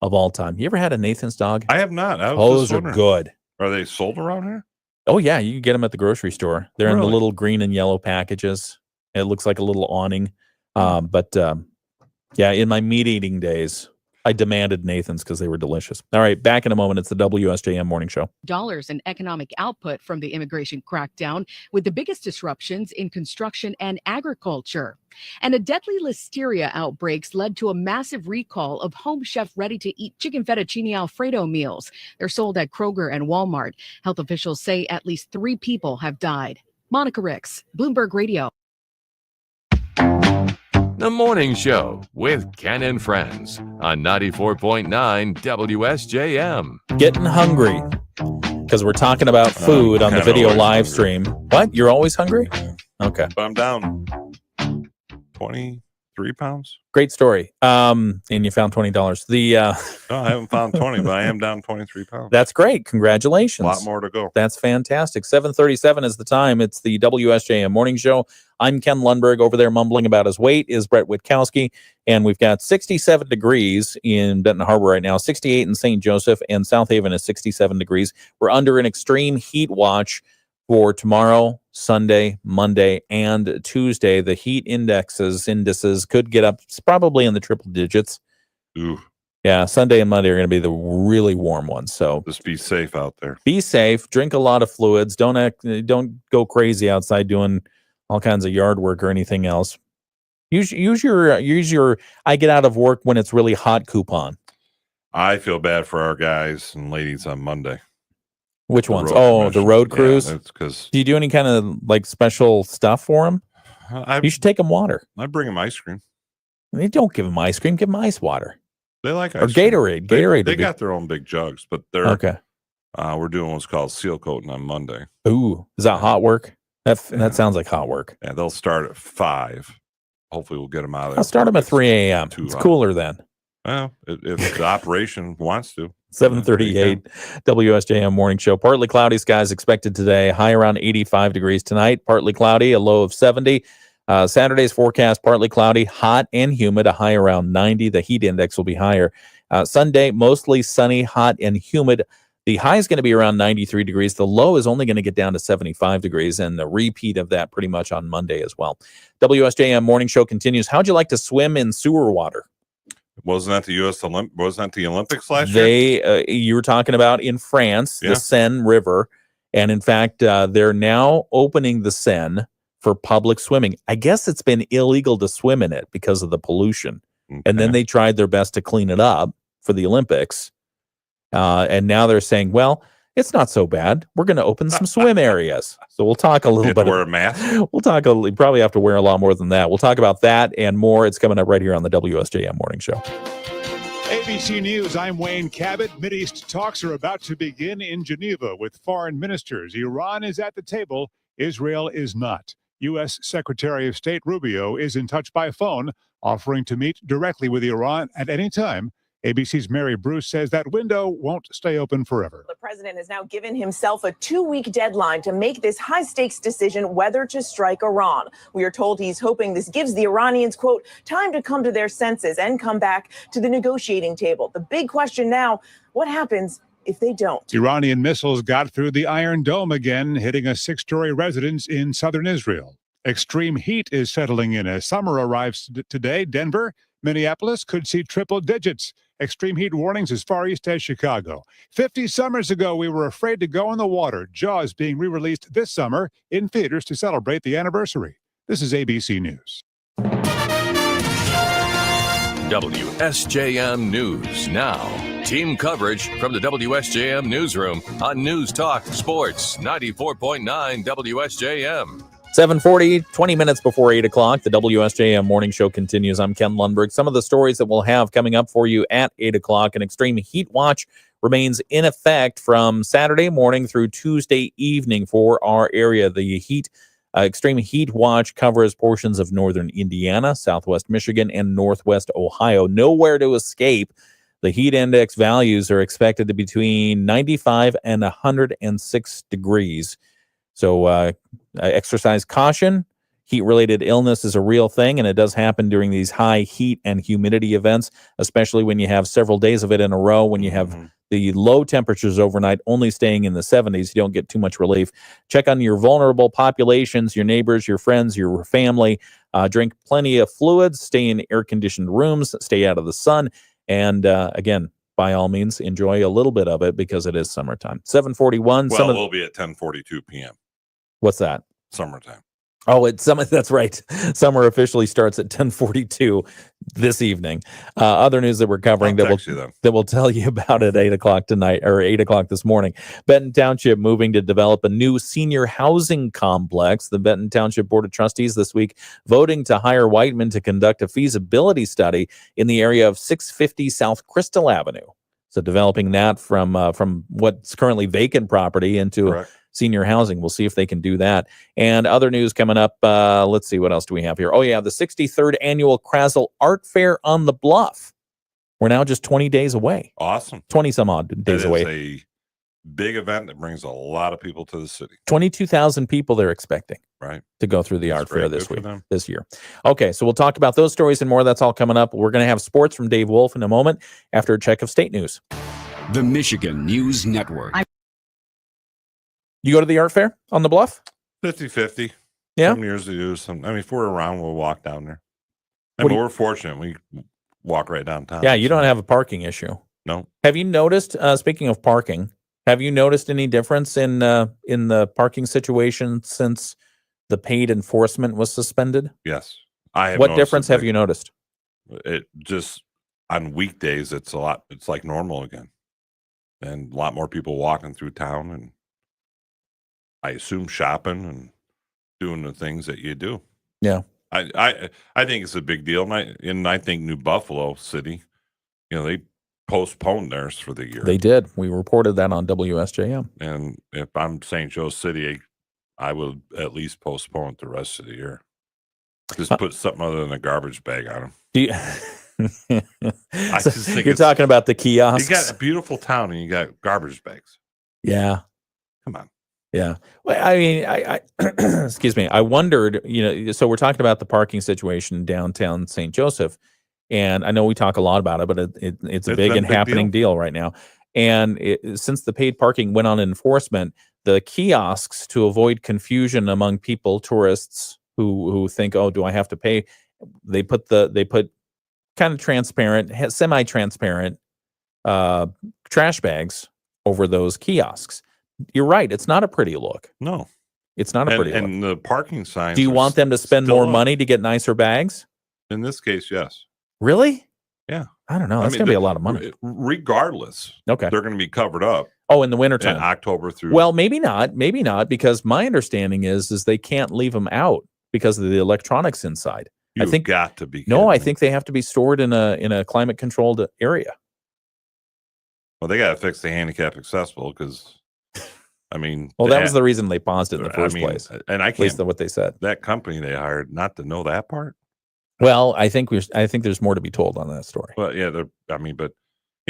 of all time. You ever had a Nathan's dog? I have not. Those are good. Are they sold around here? Oh, yeah. You can get them at the grocery store. They're in the Really? little green and yellow packages. It looks like a little awning. Yeah, in my meat eating days, I demanded Nathan's because they were delicious. All right, back in a moment. It's the WSJM Morning Show. Dollars in economic output from the immigration crackdown, with the biggest disruptions in construction and agriculture. And a deadly listeria outbreaks led to a massive recall of Home Chef ready-to-eat chicken fettuccine Alfredo meals. They're sold at Kroger and Walmart. Health officials say at least 3 people have died. Monica Ricks, Bloomberg Radio. The Morning Show with Ken and Friends on 94.9 WSJM. Getting hungry because we're talking about food on the video live stream. What? You're always hungry? Okay. But I'm down 23 pounds. Great story. And you found $20. No, I haven't found 20, but I am down 23 pounds. That's great. Congratulations. A lot more to go. That's fantastic. 7:37 is the time. It's the WSJM Morning Show. I'm Ken Lundberg. Over there mumbling about his weight is Brett Witkowski. And we've got 67 degrees in Benton Harbor right now, 68 in St. Joseph, and South Haven is 67 degrees. We're under an extreme heat watch for tomorrow, Sunday, Monday, and Tuesday. The heat indices could get up probably in the triple digits. Ooh. Yeah, Sunday and Monday are going to be the really warm ones. So just be safe out there. Be safe. Drink a lot of fluids. Don't go crazy outside doing all kinds of yard work or anything else. Use your I get out of work when it's really hot coupon. I feel bad for our guys and ladies on Monday. Which ones? Oh, the road crews. Yeah, that's because. Do you do any kind of like special stuff for them? You should take them water. I bring them ice cream. They don't give them ice cream. Give them ice water. They like ice or Gatorade. Cream. Gatorade. They got their own big jugs, but they're okay. We're doing what's called seal coating on Monday. Ooh, is that hot work? That sounds like hot work. Yeah, they'll start at 5. Hopefully, we'll get them out of there. I'll start them at 3 a.m. It's cooler then. Well, if the operation wants to. 7:38 WSJM Morning Show. Partly cloudy skies expected today. High around 85 degrees tonight. Partly cloudy, a low of 70. Saturday's forecast, partly cloudy, hot and humid, a high around 90. The heat index will be higher. Sunday, mostly sunny, hot and humid. The high is going to be around 93 degrees. The low is only going to get down to 75 degrees, and the repeat of that pretty much on Monday as well. WSJM Morning Show continues. How'd you like to swim in sewer water? Wasn't that the Olympics last year? You were talking about in France, Yeah. the Seine River, and in fact, they're now opening the Seine for public swimming. I guess it's been illegal to swim in it because of the pollution, and then they tried their best to clean it up for the Olympics, and now they're saying, well, it's not so bad. We're going to open some swim areas. So we'll talk a little bit. Wear a mask. We'll talk. You probably have to wear a lot more than that. We'll talk about that and more. It's coming up right here on the WSJM Morning Show. ABC News, I'm Wayne Cabot. Mideast talks are about to begin in Geneva with foreign ministers. Iran is at the table. Israel is not. U.S. Secretary of State Rubio is in touch by phone, offering to meet directly with Iran at any time ABC's Mary Bruce says that window won't stay open forever. The president has now given himself a 2-week deadline to make this high-stakes decision whether to strike Iran. We are told he's hoping this gives the Iranians, quote, time to come to their senses and come back to the negotiating table. The big question now, what happens if they don't? Iranian missiles got through the Iron Dome again, hitting a 6-story residence in southern Israel. Extreme heat is settling in as summer arrives today. Denver, Minneapolis could see triple digits. Extreme heat warnings as far east as Chicago. 50 summers ago, we were afraid to go in the water. Jaws being re-released this summer in theaters to celebrate the anniversary. This is ABC News. WSJM News Now. Team coverage from the WSJM Newsroom on News Talk Sports 94.9 WSJM. 7:40, 20 minutes before 8 o'clock. The WSJM Morning Show continues. I'm Ken Lundberg. Some of the stories that we'll have coming up for you at 8 o'clock. An extreme heat watch remains in effect from Saturday morning through Tuesday evening for our area. The extreme heat watch covers portions of northern Indiana, southwest Michigan, and northwest Ohio. Nowhere to escape. The heat index values are expected to be between 95 and 106 degrees. So exercise caution. Heat-related illness is a real thing, and it does happen during these high heat and humidity events, especially when you have several days of it in a row, when you have the low temperatures overnight only staying in the 70s. You don't get too much relief. Check on your vulnerable populations, your neighbors, your friends, your family. Drink plenty of fluids. Stay in air-conditioned rooms. Stay out of the sun. And again, by all means, enjoy a little bit of it because it is summertime. 7:41. Well, we'll be at 10:42 p.m. What's that? Summertime. Oh, it's summer. That's right. Summer officially starts at 10:42 this evening. Other news that we're covering that we'll tell you about at 8 o'clock tonight or 8 o'clock this morning. Benton Township moving to develop a new senior housing complex. The Benton Township Board of Trustees this week voting to hire Whiteman to conduct a feasibility study in the area of 650 South Crystal Avenue. So developing that from what's currently vacant property into senior housing. We'll see if they can do that. And other news coming up. Let's see, what else do we have here? Oh, yeah, the 63rd Annual Krazel Art Fair on the Bluff. We're now just 20 days away. Awesome. 20-some-odd days away. It's a big event that brings a lot of people to the city. 22,000 people they're expecting to go through the art fair this year. Okay, so we'll talk about those stories and more. That's all coming up. We're going to have sports from Dave Wolf in a moment after a check of state news. The Michigan News Network. You go to the art fair on the Bluff? 50-50. Yeah. Some years we do. If we're around, we'll walk down there. We're fortunate. We walk right downtown. Yeah, you don't have a parking issue. No. Have you noticed, speaking of parking, have you noticed any difference in the parking situation since the paid enforcement was suspended? Yes. I have. What difference have you noticed? It just, on weekdays, it's like normal again. And a lot more people walking through town, and I assume shopping and doing the things that you do. Yeah. I think it's a big deal. And I think New Buffalo City, they postponed theirs for the year. They did. We reported that on WSJM. And if I'm St. Joe City, I would at least postpone it the rest of the year. Just put something other than a garbage bag on them. Do you... You're talking about the kiosks. You got a beautiful town and you got garbage bags. Yeah. Come on. Yeah. Well, I mean, I excuse me. I wondered, so we're talking about the parking situation in downtown St. Joseph, and I know we talk a lot about it, but it's a big and happening deal right now. And since the paid parking went on enforcement, the kiosks, to avoid confusion among people, tourists who think, oh, do I have to pay? They put kind of transparent, semi-transparent trash bags over those kiosks. You're right. It's not a pretty look. No, it's not a pretty look. And the parking signs. Do you want them to spend more money to get nicer bags? In this case, yes. Really? Yeah. I don't know. That's going to be a lot of money. Regardless. Okay. They're going to be covered up. Oh, in the wintertime. In October through. Well, maybe not, because my understanding is they can't leave them out because of the electronics inside. I think got to be. No, I think they have to be stored in a climate controlled area. Well, they got to fix the handicap accessible because. Well, that was the reason they paused it in the first place. And I can't. At least what they said. That company they hired not to know that part. Well, I think there's more to be told on that story. Well, yeah, but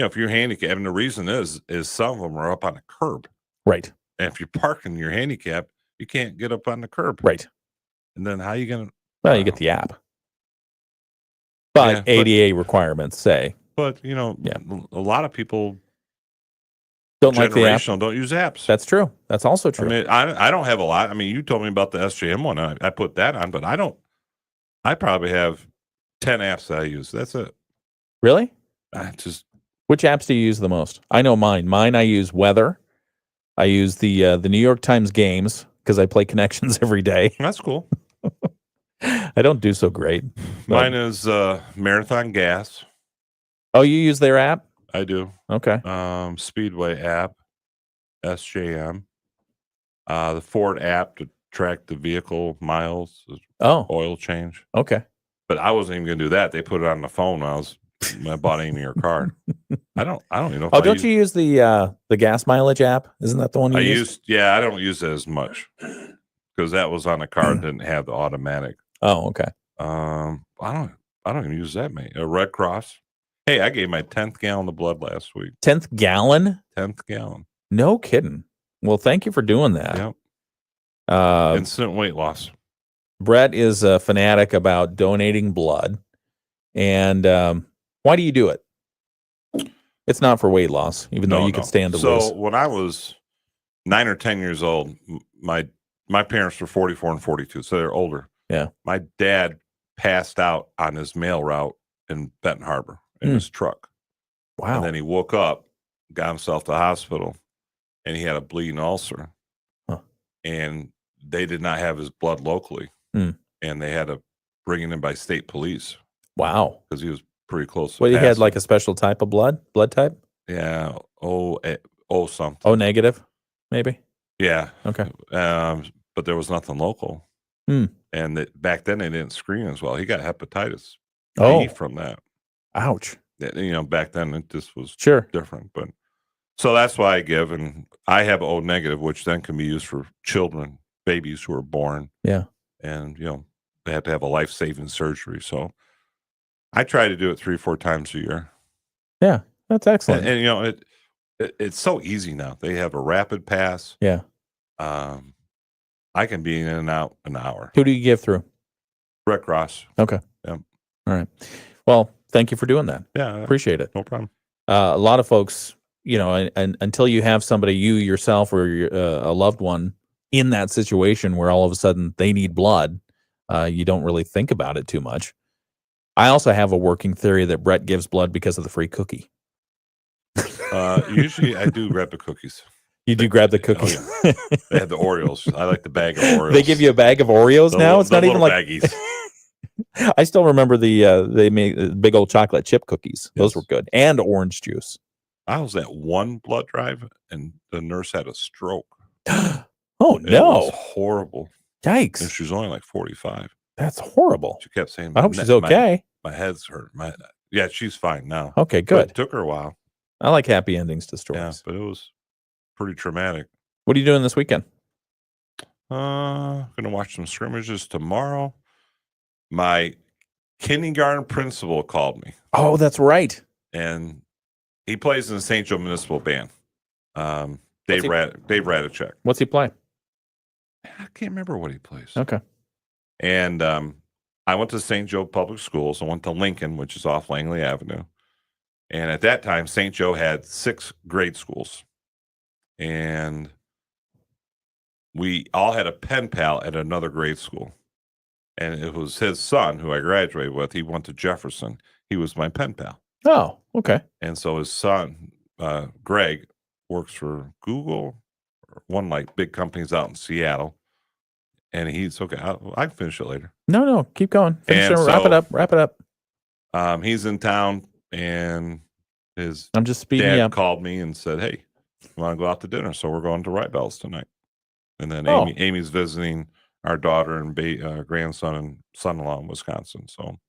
if you're handicapped, and the reason is some of them are up on the curb. Right. And if you're parking your handicap, you can't get up on the curb. Right. And then how are you going to? Well, you get the app. But ADA requirements say. But, a lot of people don't like the app. Don't use apps. That's true. That's also true. I mean, I don't have a lot. I mean, you told me about the SJM one. I put that on, but I probably have 10 apps that I use. That's it. Really? Which apps do you use the most? I know mine. Mine, I use weather. I use the New York Times games because I play Connections every day. That's cool. I don't do so great. Mine is Marathon Gas. Oh, you use their app? I do. Okay. Speedway app, SJM, the Ford app to track the vehicle miles, oil change. Okay. But I wasn't even going to do that. They put it on the phone when I bought Amy her car. I don't even know. If don't you use the gas mileage app? Isn't that the one you used? Yeah, I don't use it as much because that was on a car that didn't have the automatic. Oh, okay. I don't even use that many. Red Cross. Hey, I gave my 10th gallon of blood last week. 10th gallon? 10th gallon. No kidding. Well, thank you for doing that. Yep. Instant weight loss. Bret is a fanatic about donating blood. And why do you do it? It's not for weight loss, even though you could stand to lose. So when I was 9 or 10 years old, my parents were 44 and 42, so they're older. Yeah. My dad passed out on his mail route in Benton Harbor in his truck. Wow. And then he woke up, got himself to the hospital, and he had a bleeding ulcer. Huh. And they did not have his blood locally. And they had to bring it in by state police. Wow. Because he was pretty close to Well, he had passing. like a special type of blood type? Yeah. Something. O negative, maybe? Yeah. Okay. But there was nothing local. And back then they didn't screen as well. He got hepatitis B from that. Ouch. Back then it just was different. But so that's why I give. And I have O negative, which then can be used for children, babies who are born. Yeah. And, they have to have a life-saving surgery. So I try to do it 3-4 times a year. Yeah, that's excellent. And it's so easy now. They have a rapid pass. Yeah. I can be in and out an hour. Who do you give through? Red Cross. Okay. Yeah. All right. Well, thank you for doing that. Yeah. Appreciate it. No problem. A lot of folks, and until you have somebody, you yourself or a loved one in that situation where all of a sudden they need blood, you don't really think about it too much. I also have a working theory that Bret gives blood because of the free cookie. Usually I do grab the cookies. You do grab the cookies. Oh, yeah. They have the Oreos. I like the bag of Oreos. They give you a bag of Oreos now? It's not even like baggies. I still remember they made big old chocolate chip cookies. Those were good. And orange juice. I was at one blood drive and the nurse had a stroke. Oh, It no. was horrible. Yikes. And she was only like 45. That's horrible. She kept saying, I hope she's okay. My head's hurt. Yeah, she's fine now. Okay, But good. it took her a while. I like happy endings to stories. Yeah, but it was pretty traumatic. What are you doing this weekend? Gonna watch some scrimmages tomorrow. My kindergarten principal called me. Oh, that's right. And he plays in the St. Joe Municipal Band. Dave Radicek. What's he play? I can't remember what he plays. Okay. And I went to St. Joe Public Schools. I went to Lincoln, which is off Langley Avenue. And at that time, St. Joe had 6 grade schools. And we all had a pen pal at another grade school. And it was his son, who I graduated with. He went to Jefferson. He was my pen pal. Oh, okay. And so his son, Greg, works for Google, or one like big companies out in Seattle. And he's okay. I can finish it later. No, keep going. Finish And it. Wrap it up. Wrap it up. He's in town, and his I'm just speeding dad you up. called me and said, "Hey, you want to go out to dinner?" So we're going to Right Bells tonight. And then Oh. Amy's visiting our daughter and grandson and son-in-law in Wisconsin. So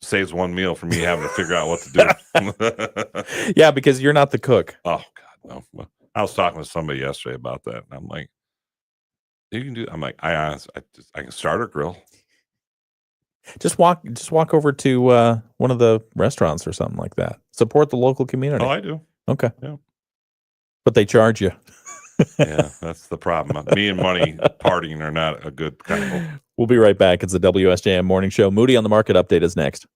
saves one meal for me having to figure out what to do. Yeah, because you're not the cook. Oh God, no. Well, I was talking to somebody yesterday about that, and I'm like, "You can do." I'm like, I can start a grill. Just walk over to one of the restaurants or something like that. Support the local community. Oh, I do. Okay. Yeah. But they charge you. Yeah, that's the problem. Me and money partying are not a good combo. We'll be right back. It's the WSJM Morning Show. Moody on the Market update is next.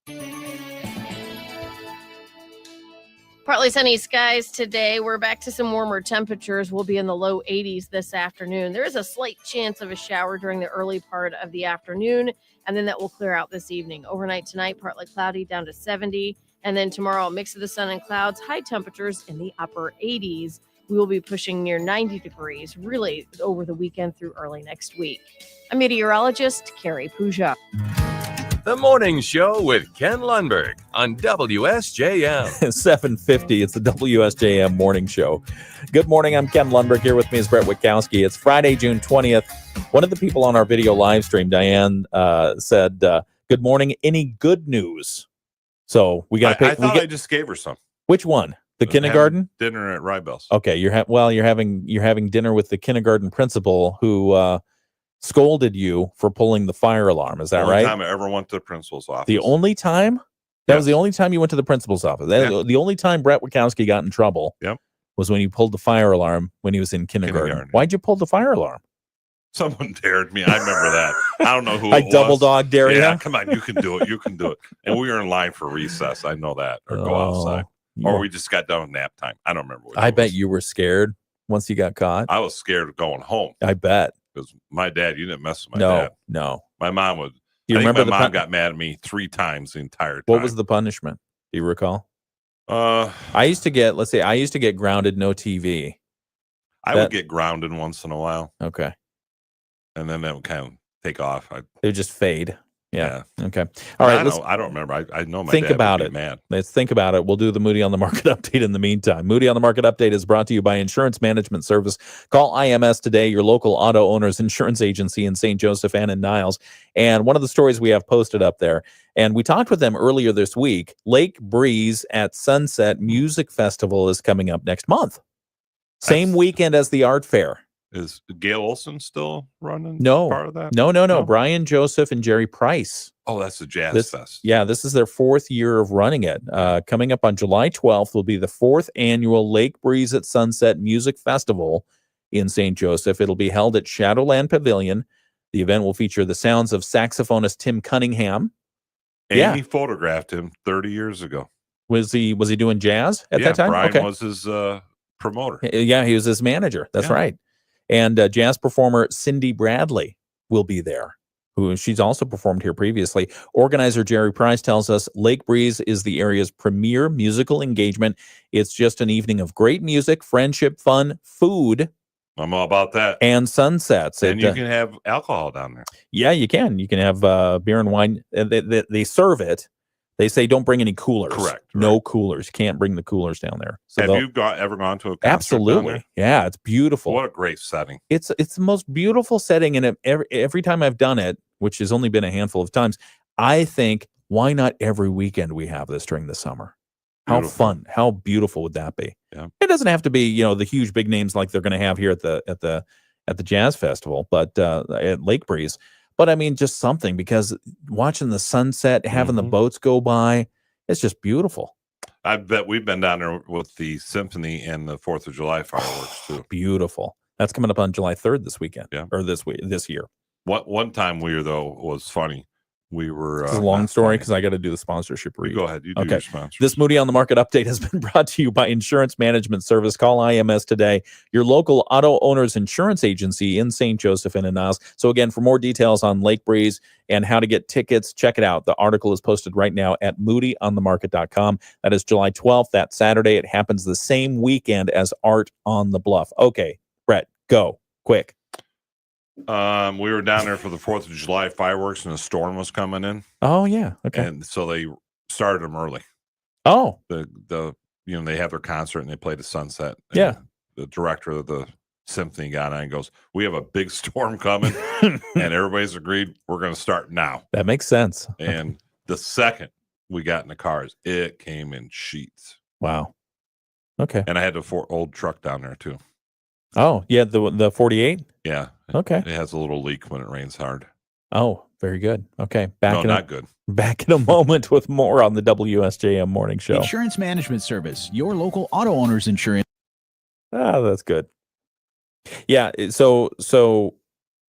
Partly sunny skies today. We're back to some warmer temperatures. We'll be in the low 80s this afternoon. There is a slight chance of a shower during the early part of the afternoon, and then that will clear out this evening. Overnight tonight, partly cloudy down to 70, and then tomorrow, a mix of the sun and clouds, high temperatures in the upper 80s. We will be pushing near 90 degrees really over the weekend through early next week. I'm meteorologist Carrie Puja. The Morning Show with Ken Lundberg on WSJM. 7:50. It's the WSJM Morning Show. Good morning. I'm Ken Lundberg. Here with me is Brett Witkowski. It's Friday, June 20th. One of the people on our video live stream, Diane, said, "Good morning. Any good news?" So we got to pick. I thought I just gave her some. Which one? The kindergarten dinner at Rybel's. Okay, you're having dinner with the kindergarten principal who scolded you for pulling the fire alarm. Is that the only right? time I ever went to the principal's office. The only time? That was the only time you went to the principal's office. The only time Brett Witkowski got in trouble was when you pulled the fire alarm when he was in kindergarten. Why'd you pull the fire alarm? Someone dared me. I remember that. I don't know who I it was. double dog dare you? Yeah, come on. You can do it. You can do it. And we were in line for recess. I know that. Or go outside. Or we just got done with nap time. I don't remember. I bet you were scared once you got caught. I was scared of going home. I bet. Because my dad, you didn't mess with my dad. No. My mom would. You I think remember my mom got mad at me 3 times the entire time. What was the punishment? Do you recall? I used to get grounded, no TV. I would get grounded once in a while. Okay. And then that would kind of take off. It would just fade. Yeah. Okay. All right. I don't remember. I know my think dad about would it. be mad. Let's think about it. We'll do the Moody on the Market update in the meantime. Moody on the Market update is brought to you by Insurance Management Service. Call IMS today, your local auto owners insurance agency in St. Joseph and in Niles. And one of the stories we have posted up there, and we talked with them earlier this week, Lake Breeze at Sunset Music Festival is coming up next month. Same weekend as the art fair. Is Gail Olson still running? No. Part of that? No. Brian Joseph and Jerry Price. Oh, that's the Jazz Fest. Yeah, this is their 4th year of running it. Coming up on July 12th will be the 4th annual Lake Breeze at Sunset Music Festival in St. Joseph. It'll be held at Shadowland Pavilion. The event will feature the sounds of saxophonist Tim Cunningham. Amy photographed him 30 years ago. Was he doing jazz at that time? Brian was his promoter. Yeah, he was his manager. That's right. And jazz performer Cindy Bradley will be there, who she's also performed here previously. Organizer Jerry Price tells us Lake Breeze is the area's premier musical engagement. It's just an evening of great music, friendship, fun, food. I'm all about that. And sunsets. And you can have alcohol down there. Yeah, you can. You can have beer and wine. They serve it. They say don't bring any coolers. Correct. No coolers. You can't bring the coolers down there. So have you ever gone to a concert absolutely down there? Yeah, it's beautiful. What a great setting. It's the most beautiful setting, and every time I've done it, which has only been a handful of times, I think, why not every weekend we have this during the summer? How fun, how beautiful would that be? Yeah. It doesn't have to be, the huge big names like they're going to have here at the Jazz Festival, but at Lake Breeze. But I mean, just something, because watching the sunset, having the boats go by, it's just beautiful. I bet we've been down there with the symphony and the 4th of July fireworks too. Beautiful. That's coming up on July 3rd this weekend. Yeah. Or this year. One time was funny. We were it's a long story because I got to do the sponsorship read. Go ahead. You do your sponsor. This Moody on the Market update has been brought to you by Insurance Management Service. Call IMS today, your local auto owners insurance agency in St. Joseph and in Niles. So again, for more details on Lake Breeze and how to get tickets, check it out. The article is posted right now at moodyonthemarket.com. That is July 12th, that Saturday. It happens the same weekend as Art on the Bluff. Okay, Brett, go quick. We were down there for the 4th of July fireworks, and a storm was coming in. Oh yeah, okay. And so they started them early. Oh, they have their concert and they played the sunset. Yeah. The director of the symphony got on and goes, "We have a big storm coming," and everybody's agreed we're going to start now. That makes sense. And the second we got in the cars, it came in sheets. Wow. Okay. And I had the old truck down there too. Oh yeah, the 48. Yeah. Okay. It has a little leak when it rains hard. Oh, very good. Okay. Not good. Back in a moment with more on the WSJM Morning Show. Insurance Management Service, your local auto owner's insurance. That's good. Yeah. So,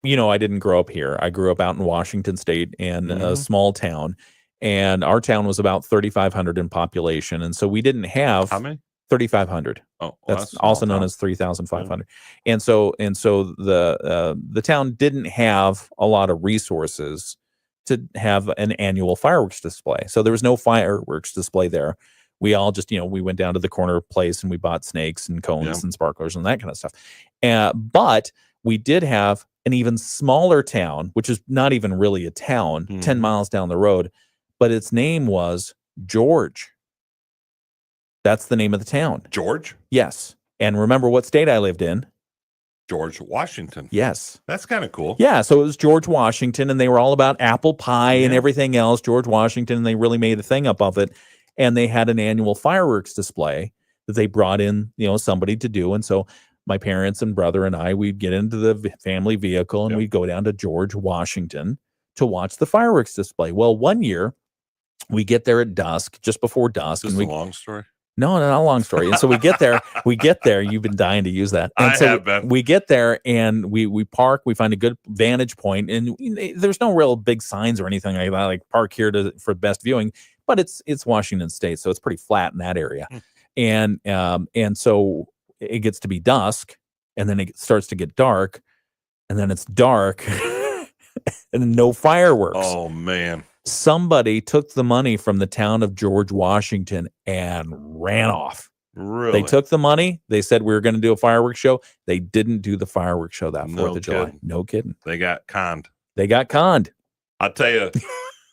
I didn't grow up here. I grew up out in Washington State in a small town, and our town was about 3,500 in population. And so we didn't have how many? 3,500. Oh, that's also known as 3,500. And so the town didn't have a lot of resources to have an annual fireworks display. So there was no fireworks display there. We all just, we went down to the corner place and we bought snakes and cones and sparklers and that kind of stuff. But we did have an even smaller town, which is not even really a town, 10 miles down the road, but its name was George. That's the name of the town. George? Yes. And remember what state I lived in? George Washington. Yes. That's kind of cool. Yeah. So it was George Washington, and they were all about apple pie and everything else. George Washington, and they really made a thing up of it. And they had an annual fireworks display that they brought in, somebody to do. And so my parents and brother and I, we'd get into the family vehicle and we'd go down to George Washington to watch the fireworks display. Well, one year we get there at dusk, just before dusk. Is this a long story? No, not a long story. And so we get there, you've been dying to use that. And I so have been. We get there and we park, we find a good vantage point, and there's no real big signs or anything like that, like park here for best viewing, but it's Washington State, so it's pretty flat in that area. And so it gets to be dusk, and then it starts to get dark, and then it's dark and no fireworks. Oh man. Somebody took the money from the town of George Washington and ran off. Really? They took the money. They said we were going to do a fireworks show. They didn't do the fireworks show that 4th of July. No kidding. They got conned. I'll tell you,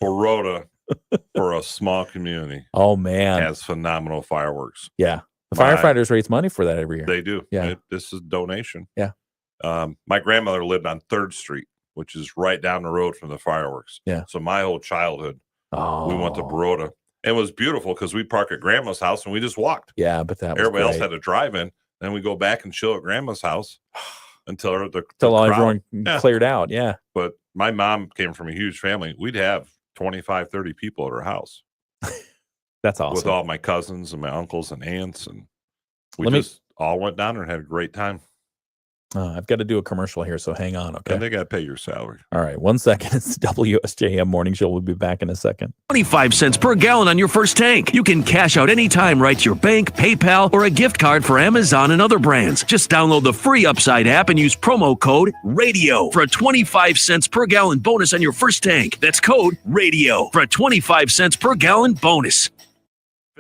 Baroda, for a small community, oh man, has phenomenal fireworks. Yeah. The firefighters raise money for that every year. They do. Yeah. This is donation. Yeah. My grandmother lived on 3rd Street, which is right down the road from the fireworks. Yeah. So my whole childhood, we went to Baroda. It was beautiful because we park at grandma's house and we just walked. Yeah, but that was everybody else great. had to drive in. Then we go back and chill at grandma's house until everyone cleared out. Yeah. But my mom came from a huge family. We'd have 25, 30 people at her house. That's awesome. With all my cousins and my uncles and aunts. And we all went down there and had a great time. I've got to do a commercial here, so hang on, okay? And they got to pay your salary. All right, 1 second. It's the WSJM Morning Show. We'll be back in a second. 25 cents per gallon on your first tank. You can cash out anytime right to your bank, PayPal, or a gift card for Amazon and other brands. Just download the free Upside app and use promo code RADIO for a 25 cents per gallon bonus on your first tank. That's code RADIO for a 25 cents per gallon bonus.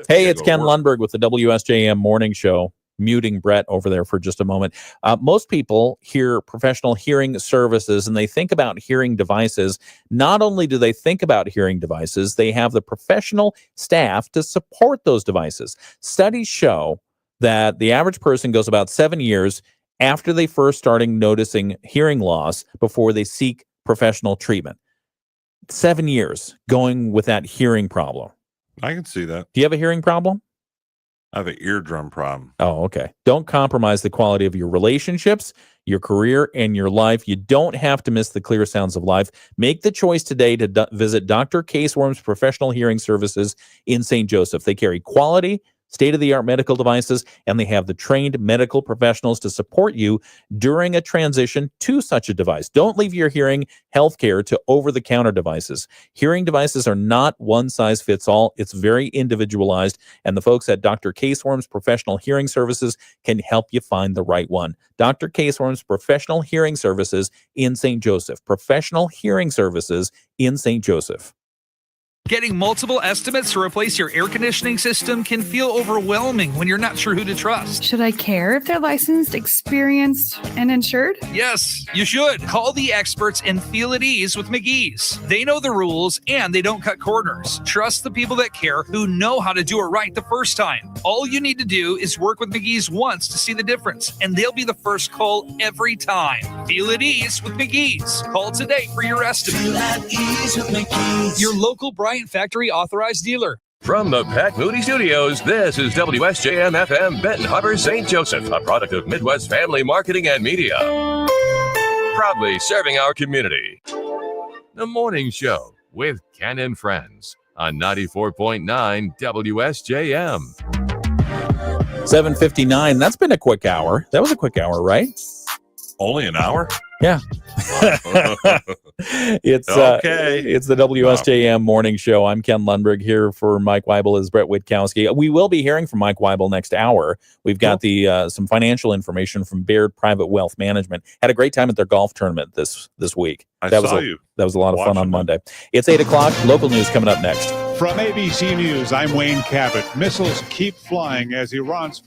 Hey, it's Ken Lundberg with the WSJM Morning Show. Muting Bret over there for just a moment. Most people hear professional hearing services and they think about hearing devices. Not only do they think about hearing devices, they have the professional staff to support those devices. Studies show that the average person goes about 7 years after they first starting noticing hearing loss before they seek professional treatment. 7 years going with that hearing problem. I can see that. Do you have a hearing problem? I have an eardrum problem. Oh, okay. Don't compromise the quality of your relationships, your career, and your life. You don't have to miss the clear sounds of life. Make the choice today to visit Dr. Caseworm's Professional Hearing Services in St. Joseph. They carry quality, state-of-the-art medical devices, and they have the trained medical professionals to support you during a transition to such a device. Don't leave your hearing healthcare to over-the-counter devices. Hearing devices are not one-size-fits-all. It's very individualized, and the folks at Dr. Caseworm's Professional Hearing Services can help you find the right one. Dr. Caseworm's Professional Hearing Services in St. Joseph. Professional Hearing Services in St. Joseph. Getting multiple estimates to replace your air conditioning system can feel overwhelming when you're not sure who to trust. Should I care if they're licensed, experienced, and insured? Yes, you should. Call the experts and feel at ease with McGee's. They know the rules and they don't cut corners. Trust the people that care who know how to do it right the first time. All you need to do is work with McGee's once to see the difference, and they'll be the first call every time. Feel at ease with McGee's. Call today for your estimate. Feel at ease with McGee's. Your local Bryant Factory authorized dealer. From the Pat Moody Studios, this is WSJM FM Benton Harbor, St. Joseph, a product of Midwest Family Marketing and Media. Proudly serving our community. The Morning Show with Ken and Friends on 94.9 WSJM. 7:59. That's been a quick hour. That was a quick hour, right? Only an hour? Yeah. It's okay. It's the WSJM Morning Show. I'm Ken Lundberg, here for Mike Weibel as Brett Witkowski. We will be hearing from Mike Weibel next hour. We've got the some financial information from Baird Private Wealth Management. Had a great time at their golf tournament this week. That was a lot of fun on Monday. It's 8 o'clock. Local news coming up next. From ABC News, I'm Wayne Cabot. Missiles keep flying as Iran's